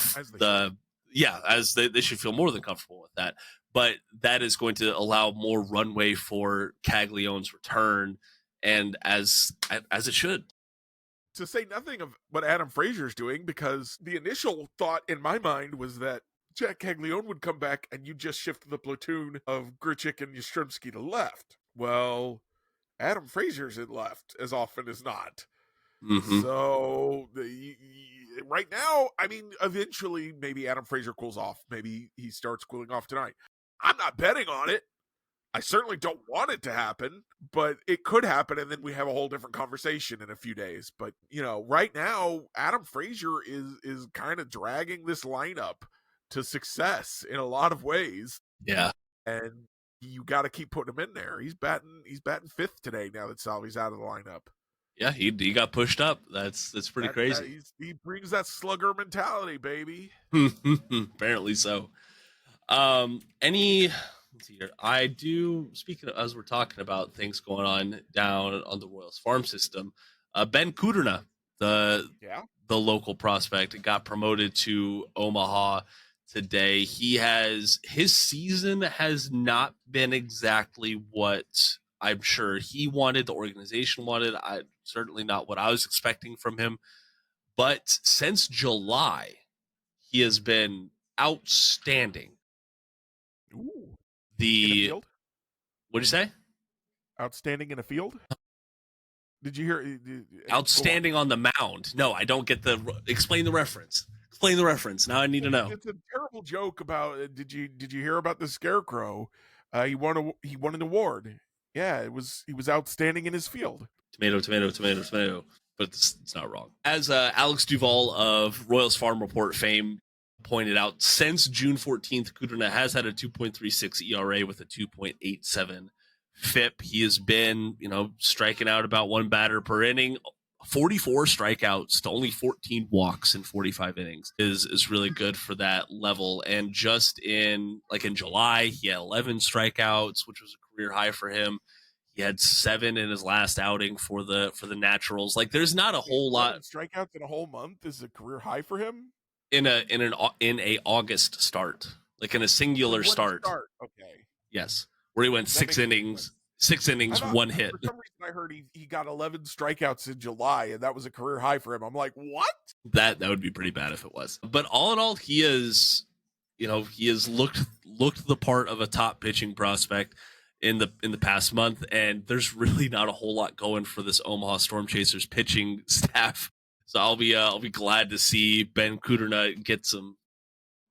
[SPEAKER 1] should feel more than comfortable with that. But that is going to allow more runway for Caglianone's return, and as it should.
[SPEAKER 2] To say nothing of what Adam Frazier is doing, because the initial thought in my mind was that Jack Caglianone would come back and you just shift the platoon of Grichuk and Yastrzemski to left. Well, Adam Frazier's in left as often as not.
[SPEAKER 1] Mm-hmm.
[SPEAKER 2] So right now, I mean, eventually maybe Adam Frazier cools off. Maybe he starts cooling off tonight. I'm not betting on it. I certainly don't want it to happen, but it could happen, and then we have a whole different conversation in a few days. But, right now, Adam Frazier is kind of dragging this lineup to success in a lot of ways.
[SPEAKER 1] Yeah.
[SPEAKER 2] And you got to keep putting him in there. He's batting fifth today now that Salvi's out of the lineup.
[SPEAKER 1] Yeah, he got pushed up. That's pretty crazy.
[SPEAKER 2] He brings that slugger mentality, baby.
[SPEAKER 1] Apparently so. Let's see here. I do, speaking of, as we're talking about things going on down on the Royals farm system, Ben Kudrna, the local prospect, got promoted to Omaha today. His season has not been exactly what I'm sure he wanted, the organization wanted. Certainly not what I was expecting from him. But since July, he has been outstanding.
[SPEAKER 2] Ooh. What'd
[SPEAKER 1] you say?
[SPEAKER 2] Outstanding in a field? Did you hear?
[SPEAKER 1] Outstanding on the mound. No, I don't get explain the reference. Explain the reference. Now I need to know.
[SPEAKER 2] It's a terrible joke about. Did you hear about the Scarecrow He won an award. Yeah, he was outstanding in his field.
[SPEAKER 1] Tomato. But it's not wrong. As Alex Duvall of Royals Farm Report fame pointed out, since June 14th, Kudrna has had a 2.36 ERA with a 2.87 FIP. He has been, striking out about one batter per inning. 44 strikeouts to only 14 walks in 45 innings is really good for that level. And just in July, he had 11 strikeouts, which was a career high for him. He had 7 in his last outing for the Naturals. There's not a whole lot.
[SPEAKER 2] Strikeouts in a whole month is a career high for him
[SPEAKER 1] in a August start, in a singular start.
[SPEAKER 2] Okay.
[SPEAKER 1] Yes, where he went 6 innings. 6 innings, 1 hit.
[SPEAKER 2] For some reason, I heard he got 11 strikeouts in July, and that was a career high for him. I'm like, what?
[SPEAKER 1] That would be pretty bad if it was. But all in all, he has looked the part of a top pitching prospect in the past month, and there's really not a whole lot going for this Omaha Storm Chasers pitching staff. So I'll be glad to see Ben Kudrna get some.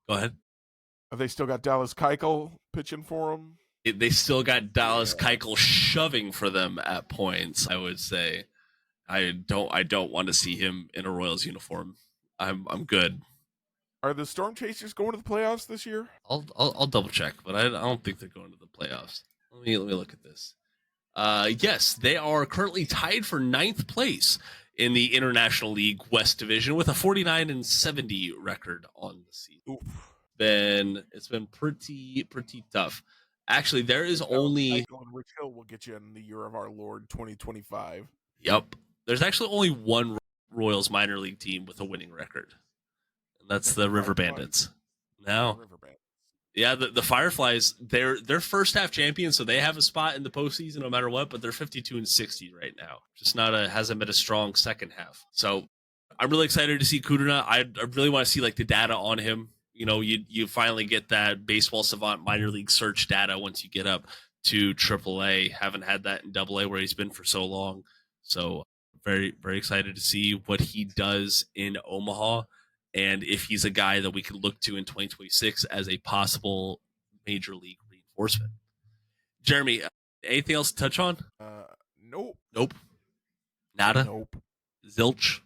[SPEAKER 1] Go ahead.
[SPEAKER 2] Have they still got Dallas Keuchel pitching for them?
[SPEAKER 1] They still got Dallas Keuchel shoving for them at points. I would say, I don't want to see him in a Royals uniform. I'm good.
[SPEAKER 2] Are the Storm Chasers going to the playoffs this year?
[SPEAKER 1] I'll double check, but I don't think they're going to the playoffs. Let me look at this. Yes, they are currently tied for 9th place in the International League West Division with a 49-70 record on the season. It's been pretty tough. Actually, there is only
[SPEAKER 2] Rich Hill will get you in the year of our Lord 2025.
[SPEAKER 1] Yep. There's actually only one Royals minor league team with a winning record. And that's the River Bandits. Now, yeah, the Fireflies, they're first half champions, so they have a spot in the postseason no matter what, but they're 52-60 right now. Just hasn't been a strong second half. So I'm really excited to see Kudrna. I really want to see the data on him. You finally get that Baseball Savant minor league search data once you get up to AAA. Haven't had that in AA where he's been for so long. So very, very excited to see what he does in Omaha and if he's a guy that we could look to in 2026 as a possible major league reinforcement. Jeremy, anything else to touch on?
[SPEAKER 2] Nope.
[SPEAKER 1] Nada?
[SPEAKER 2] Nope.
[SPEAKER 1] Zilch?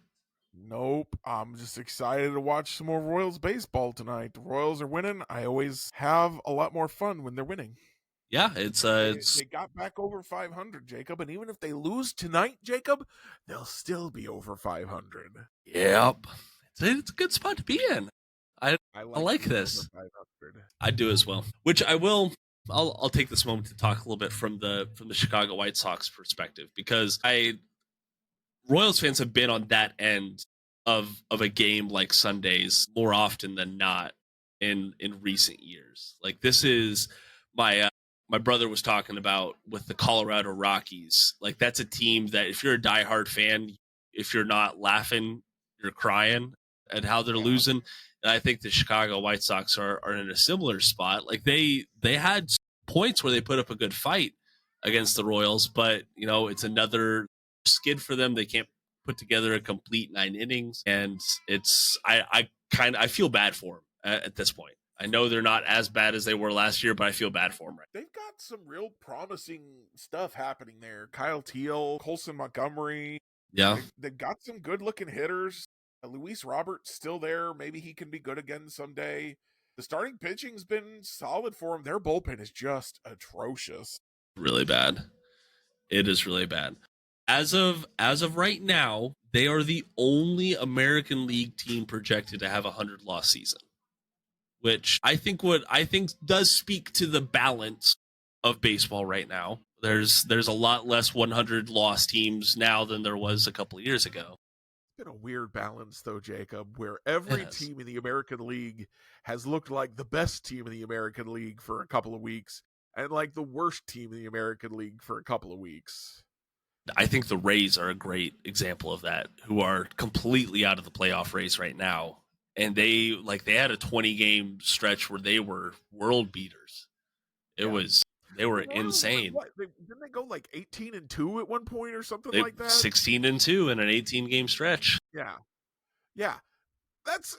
[SPEAKER 2] Nope. I'm just excited to watch some more Royals baseball tonight. The Royals are winning. I always have a lot more fun when they're winning.
[SPEAKER 1] Yeah,
[SPEAKER 2] they got back over 500, Jacob, and even if they lose tonight, Jacob, they'll still be over 500.
[SPEAKER 1] Yep. It's a good spot to be in. I like this. I do as well. Which I'll take this moment to talk a little bit from the Chicago White Sox perspective, because Royals fans have been on that end of a game like Sundays more often than not in recent years. This is my brother was talking about with the Colorado Rockies. That's a team that if you're a diehard fan, if you're not laughing, you're crying at how they're losing. And I think the Chicago White Sox are in a similar spot. They had points where they put up a good fight against the Royals, but it's another skid for them. They can't put together a complete 9 innings, and I feel bad for them at this point. I know they're not as bad as they were last year, but I feel bad for them. Right?
[SPEAKER 2] They've got some real promising stuff happening there. Kyle Teal, Colson Montgomery.
[SPEAKER 1] Yeah,
[SPEAKER 2] they've got some good-looking hitters. Luis Roberts still there. Maybe he can be good again someday. The starting pitching's been solid for him. Their bullpen is just atrocious.
[SPEAKER 1] Really bad. It is really bad. As of right now, they are the only American League team projected to have a 100-loss season, which I think does speak to the balance of baseball right now. There's a lot less 100-loss teams now than there was a couple of years ago.
[SPEAKER 2] It's been a weird balance, though, Jacob, where every team in the American League has looked like the best team in the American League for a couple of weeks and like the worst team in the American League for a couple of weeks.
[SPEAKER 1] I think the Rays are a great example of that, who are completely out of the playoff race right now. And they had a 20-game stretch where they were world beaters. They were insane.
[SPEAKER 2] Didn't they go 18-2 at one point or something like that?
[SPEAKER 1] 16-2 in an 18-game stretch.
[SPEAKER 2] Yeah. It's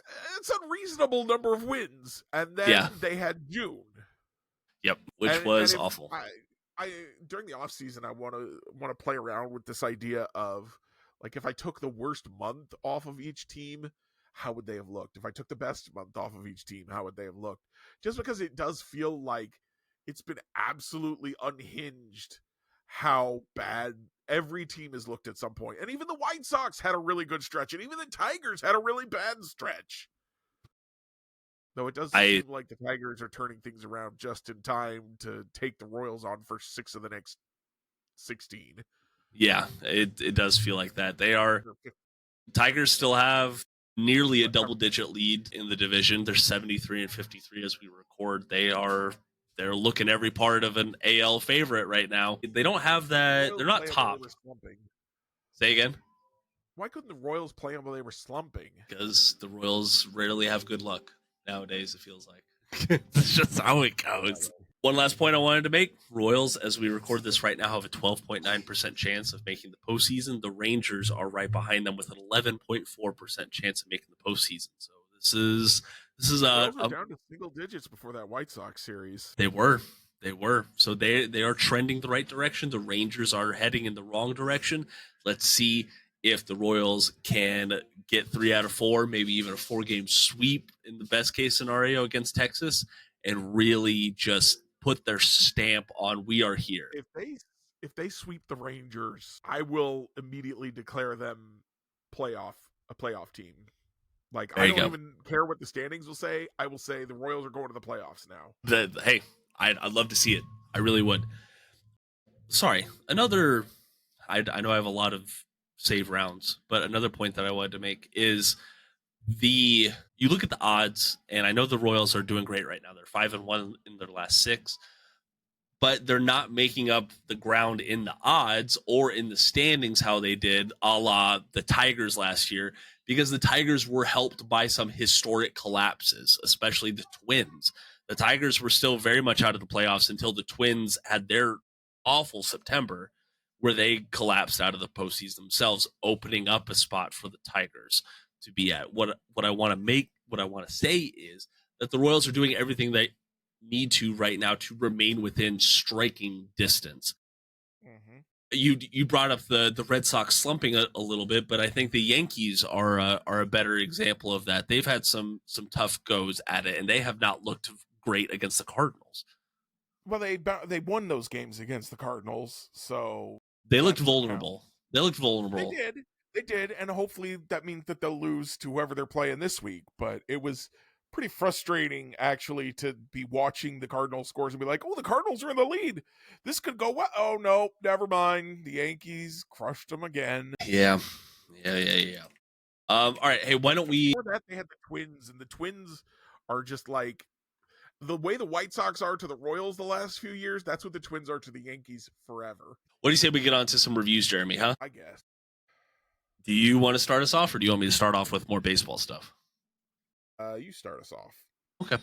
[SPEAKER 2] a reasonable number of wins. And then they had June.
[SPEAKER 1] Yep, which was awful.
[SPEAKER 2] I during the off season, I want to play around with this idea of, like, if I took the worst month off of each team, how would they have looked? If I took the best month off of each team, how would they have looked? Just because it does feel like it's been absolutely unhinged how bad every team has looked at some point. And even the White Sox had a really good stretch, and even the Tigers had a really bad stretch. Though it does seem like the Tigers are turning things around just in time to take the Royals on for 6 of the next 16.
[SPEAKER 1] Yeah, it does feel like that. Tigers still have nearly a double-digit lead in the division. They're 73-53 as we record. They're looking every part of an AL favorite right now. They don't have that. They're not top. Say again?
[SPEAKER 2] Why couldn't the Royals play them while they were slumping?
[SPEAKER 1] Because the Royals rarely have good luck nowadays, it feels like. That's just how it goes. One last point I wanted to make. Royals, as we record this right now, have a 12.9% chance of making the postseason. The Rangers are right behind them with an 11.4% chance of making the postseason. So this is
[SPEAKER 2] down to single digits before that White Sox series.
[SPEAKER 1] They were. So they are trending the right direction. The Rangers are heading in the wrong direction. Let's see if the Royals can get 3 out of 4, maybe even a 4-game sweep in the best case scenario against Texas, and really just put their stamp on we are here.
[SPEAKER 2] If they sweep the Rangers, I will immediately declare them a playoff team. Like, I don't even care what the standings will say. I will say the Royals are going to the playoffs now.
[SPEAKER 1] Hey, I'd love to see it. I really would. Sorry, I know I have a lot of save rounds, but another point that I wanted to make is you look at the odds, and I know the Royals are doing great right now. They're 5-1 in their last 6, but they're not making up the ground in the odds or in the standings how they did, a la the Tigers last year, because the Tigers were helped by some historic collapses, especially the Twins. The Tigers were still very much out of the playoffs until the Twins had their awful September, where they collapsed out of the postseason themselves, opening up a spot for the Tigers to be at. What I want to say is that the Royals are doing everything they need to right now to remain within striking distance. Mm-hmm. You brought up the Red Sox slumping a little bit, but I think the Yankees are a better example of that. They've had some tough goes at it, and they have not looked great against the Cardinals.
[SPEAKER 2] Well, they won those games against the Cardinals, so
[SPEAKER 1] they looked vulnerable. They
[SPEAKER 2] did, and hopefully that means that they'll lose to whoever they're playing this week. But it was pretty frustrating, actually, to be watching the Cardinals scores and be like, oh, the Cardinals are in the lead. This could go well. Oh, no, never mind. The Yankees crushed them again.
[SPEAKER 1] Yeah. All right, hey, why don't we...
[SPEAKER 2] Before that, they had the Twins, and the Twins are just like... The way the White Sox are to the Royals the last few years, that's what the Twins are to the Yankees forever.
[SPEAKER 1] What do you say we get on to some reviews, Jeremy, huh?
[SPEAKER 2] I guess.
[SPEAKER 1] Do you want to start us off, or do you want me to start off with more baseball stuff?
[SPEAKER 2] You start us off.
[SPEAKER 1] Okay.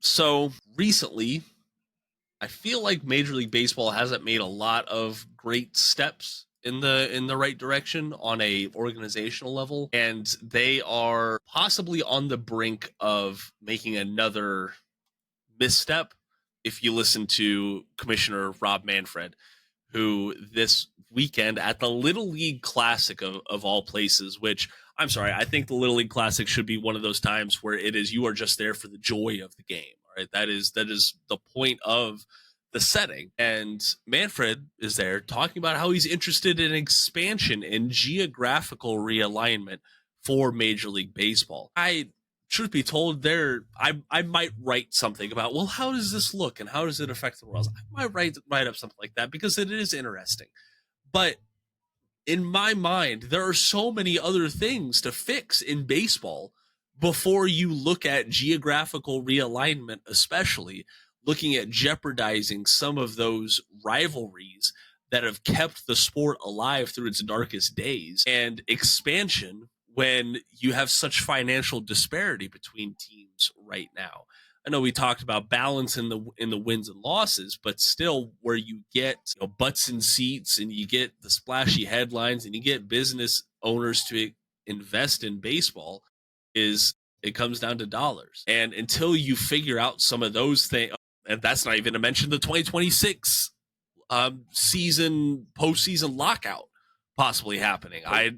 [SPEAKER 1] So recently, I feel like Major League Baseball hasn't made a lot of great steps in the right direction on a organizational level, and they are possibly on the brink of making another misstep. If you listen to Commissioner Rob Manfred, who this weekend at the Little League Classic of all places, which I'm sorry, I think the Little League Classic should be one of those times where it is you are just there for the joy of the game. All right, that is the point of the setting. And Manfred is there talking about how he's interested in expansion and geographical realignment for Major League Baseball. Truth be told, I might write something about, well, how does this look and how does it affect the Royals? I might write up something like that because it is interesting. But in my mind, there are so many other things to fix in baseball before you look at geographical realignment, especially looking at jeopardizing some of those rivalries that have kept the sport alive through its darkest days, and expansion when you have such financial disparity between teams right now. I know we talked about balance in the wins and losses, but still, where you get butts in seats and you get the splashy headlines and you get business owners to invest in baseball, it comes down to dollars. And until you figure out some of those things, and that's not even to mention the 2026 postseason lockout possibly happening. I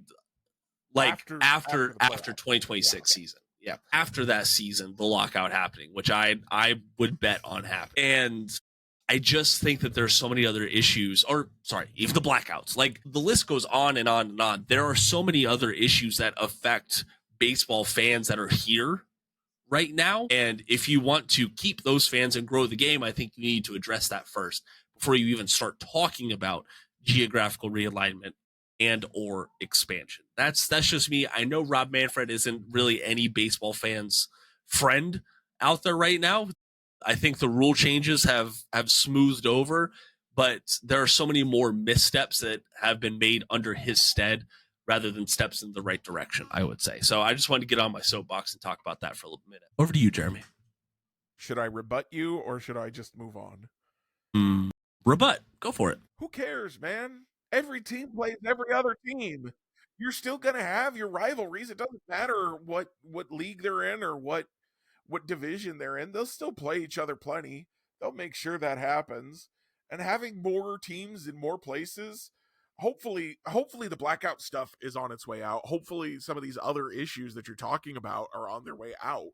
[SPEAKER 1] like after 2026 season. Yeah, after that season, the lockout happening, which I would bet on happening. And I just think that there's so many other issues, or sorry, even the blackouts. Like, the list goes on and on and on. There are so many other issues that affect baseball fans that are here right now. And if you want to keep those fans and grow the game, I think you need to address that first before you even start talking about geographical realignment and or expansion. That's just me. I know Rob Manfred isn't really any baseball fan's friend out there right now. I think the rule changes have smoothed over, but there are so many more missteps that have been made under his stead rather than steps in the right direction, I would say. So I just wanted to get on my soapbox and talk about that for a little minute. Over to you, Jeremy.
[SPEAKER 2] Should I rebut you or should I just move on?
[SPEAKER 1] Rebut. Go for it.
[SPEAKER 2] Who cares, man? Every team plays every other team. You're still going to have your rivalries. It doesn't matter what league they're in or what division they're in. They'll still play each other plenty. They'll make sure that happens. And having more teams in more places, hopefully the blackout stuff is on its way out. Hopefully some of these other issues that you're talking about are on their way out.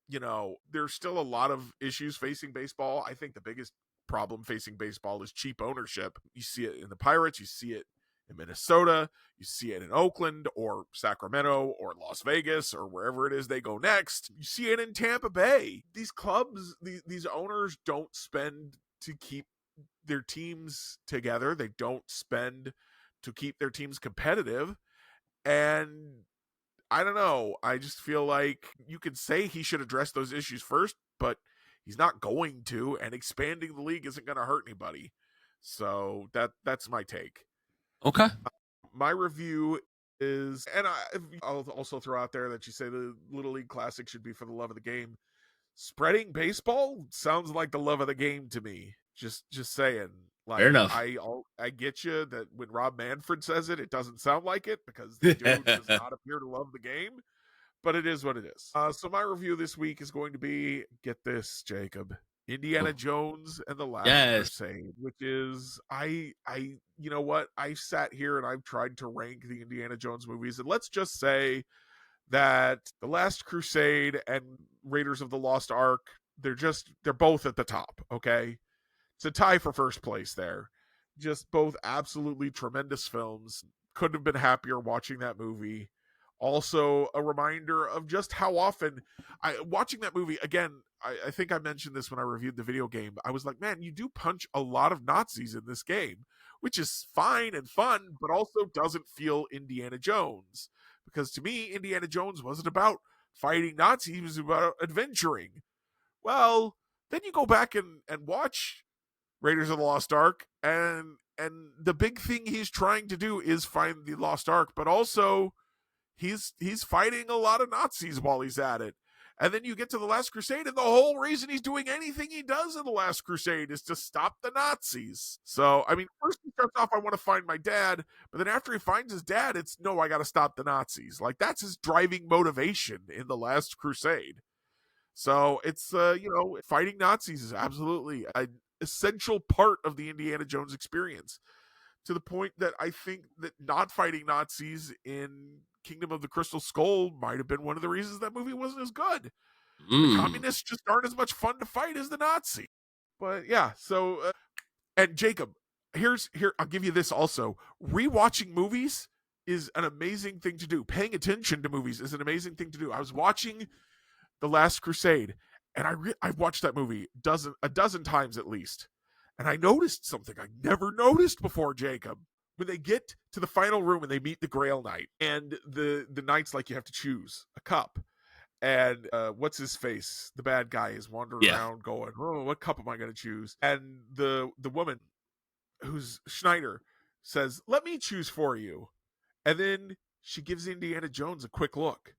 [SPEAKER 2] You know, there's still a lot of issues facing baseball. I think the biggest problem facing baseball is cheap ownership. You see it in the Pirates, you see it in Minnesota, you see it in Oakland or Sacramento or Las Vegas or wherever it is they go next. You see it in Tampa Bay. These clubs, these owners don't spend to keep their teams together. They don't spend to keep their teams competitive. And I don't know. I just feel like you could say he should address those issues first, but he's not going to, and expanding the league isn't going to hurt anybody. So that's my take.
[SPEAKER 1] Okay.
[SPEAKER 2] My review is, and I'll also throw out there that you say the Little League Classic should be for the love of the game. Spreading baseball sounds like the love of the game to me. Just saying. Like,
[SPEAKER 1] fair enough.
[SPEAKER 2] I get you that when Rob Manfred says it, it doesn't sound like it because the dude does not appear to love the game. But it is what it is. So my review this week is going to be, get this, Jacob, Indiana Jones and the Last Crusade, which is, I you know what? I sat here and I've tried to rank the Indiana Jones movies, and let's just say that the Last Crusade and Raiders of the Lost Ark, they're both at the top. Okay, it's a tie for first place there. Just both absolutely tremendous films. Couldn't have been happier watching that movie. Also a reminder of just how often watching that movie again. I think I mentioned this when I reviewed the video game. I was like, man, you do punch a lot of Nazis in this game, which is fine and fun, but also doesn't feel Indiana Jones. Because to me, Indiana Jones wasn't about fighting Nazis, it was about adventuring. Well, then you go back and watch Raiders of the Lost Ark, and the big thing he's trying to do is find the Lost Ark, but also he's fighting a lot of Nazis while he's at it. And then you get to the Last Crusade, and the whole reason he's doing anything he does in the Last Crusade is to stop the Nazis. So, I mean, first he starts off, I want to find my dad, but then after he finds his dad, it's, no, I got to stop the Nazis. Like, that's his driving motivation in the Last Crusade. So it's, fighting Nazis is absolutely an essential part of the Indiana Jones experience, to the point that I think that not fighting Nazis in Kingdom of the Crystal Skull might have been one of the reasons that movie wasn't as good. The communists just aren't as much fun to fight as the Nazi. But yeah, so and Jacob, here I'll give you this also. Rewatching movies is an amazing thing to do. Paying attention to movies is an amazing thing to do. I was watching The Last Crusade, and I've watched that movie a dozen times at least. And I noticed something I never noticed before, Jacob. When they get to the final room and they meet the Grail Knight, and the knight's like, you have to choose a cup. And what's his face? The bad guy is wandering around going, oh, what cup am I going to choose? And the woman, who's Schneider, says, let me choose for you. And then she gives Indiana Jones a quick look.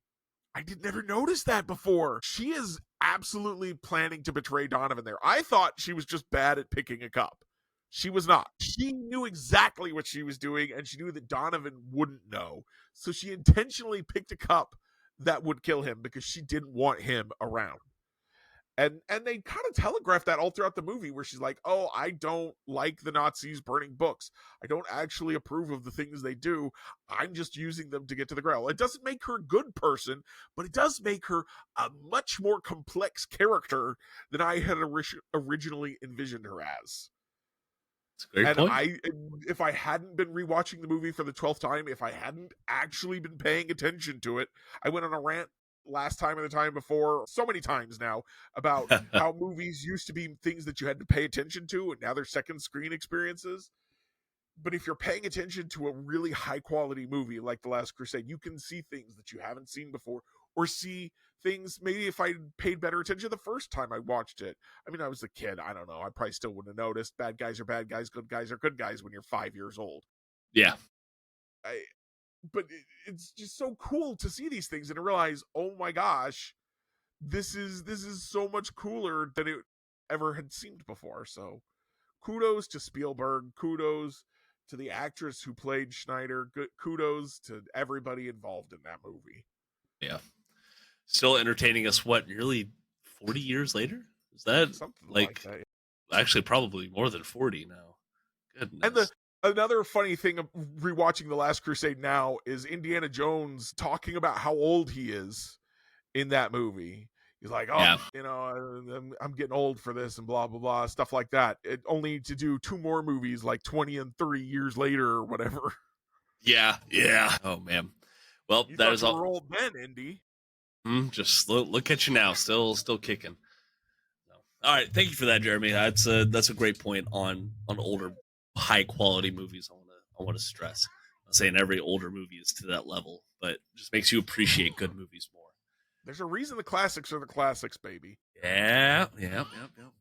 [SPEAKER 2] I never noticed that before. She is absolutely planning to betray Donovan there. I thought she was just bad at picking a cup. She was not. She knew exactly what she was doing, and she knew that Donovan wouldn't know. So she intentionally picked a cup that would kill him because she didn't want him around. And they kind of telegraph that all throughout the movie, where she's like, oh, I don't like the Nazis burning books. I don't actually approve of the things they do. I'm just using them to get to the Grail. It doesn't make her a good person, but it does make her a much more complex character than I had originally envisioned her as.
[SPEAKER 1] That's a great point.
[SPEAKER 2] If I hadn't been rewatching the movie for the 12th time, if I hadn't actually been paying attention to it, I went on a rant last time and the time before, so many times now, about how movies used to be things that you had to pay attention to, and now they're second screen experiences. But if you're paying attention to a really high quality movie like The Last Crusade, you can see things that you haven't seen before, or see things maybe if I paid better attention the first time I watched it. I mean, I was a kid. I don't know. I probably still wouldn't have noticed. Bad guys are bad guys. Good guys are good guys when you're 5 years old.
[SPEAKER 1] Yeah.
[SPEAKER 2] But it's just so cool to see these things and to realize, oh my gosh, this is so much cooler than it ever had seemed before. So kudos to Spielberg, kudos to the actress who played Schneider, kudos to everybody involved in that movie.
[SPEAKER 1] Yeah. Still entertaining us, nearly 40 years later? Is that
[SPEAKER 2] something like that?
[SPEAKER 1] Actually, probably more than 40 now. Goodness.
[SPEAKER 2] And another funny thing of rewatching The Last Crusade now is Indiana Jones talking about how old he is in that movie. He's like, oh, yeah, you know, I'm getting old for this and blah, blah, blah, stuff like that. Only to do 2 more movies like 20 and 30 years later or whatever.
[SPEAKER 1] Yeah. Oh, man. Well,
[SPEAKER 2] you
[SPEAKER 1] that is all.
[SPEAKER 2] We're old then, Indy.
[SPEAKER 1] Just look at you now, still kicking. All right, thank you for that, Jeremy. That's a great point on older, high quality movies. I want to stress. I'm not saying every older movie is to that level, but it just makes you appreciate good movies more.
[SPEAKER 2] There's a reason the classics are the classics, baby.
[SPEAKER 1] Yeah.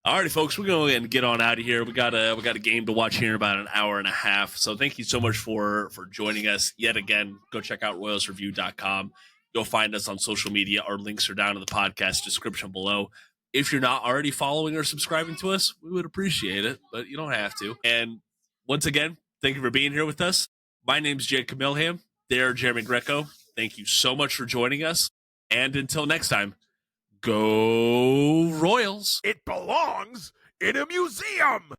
[SPEAKER 1] All righty, folks, we're going to get on out of here. We got a game to watch here in about an hour and a half. So thank you so much for joining us yet again. Go check out royalsreview.com. You'll find us on social media. Our links are down in the podcast description below. If you're not already following or subscribing to us, we would appreciate it, but you don't have to. And once again, thank you for being here with us. My name's Jacob Milham. They're Jeremy Greco. Thank you so much for joining us. And until next time, go Royals.
[SPEAKER 2] It belongs in a museum.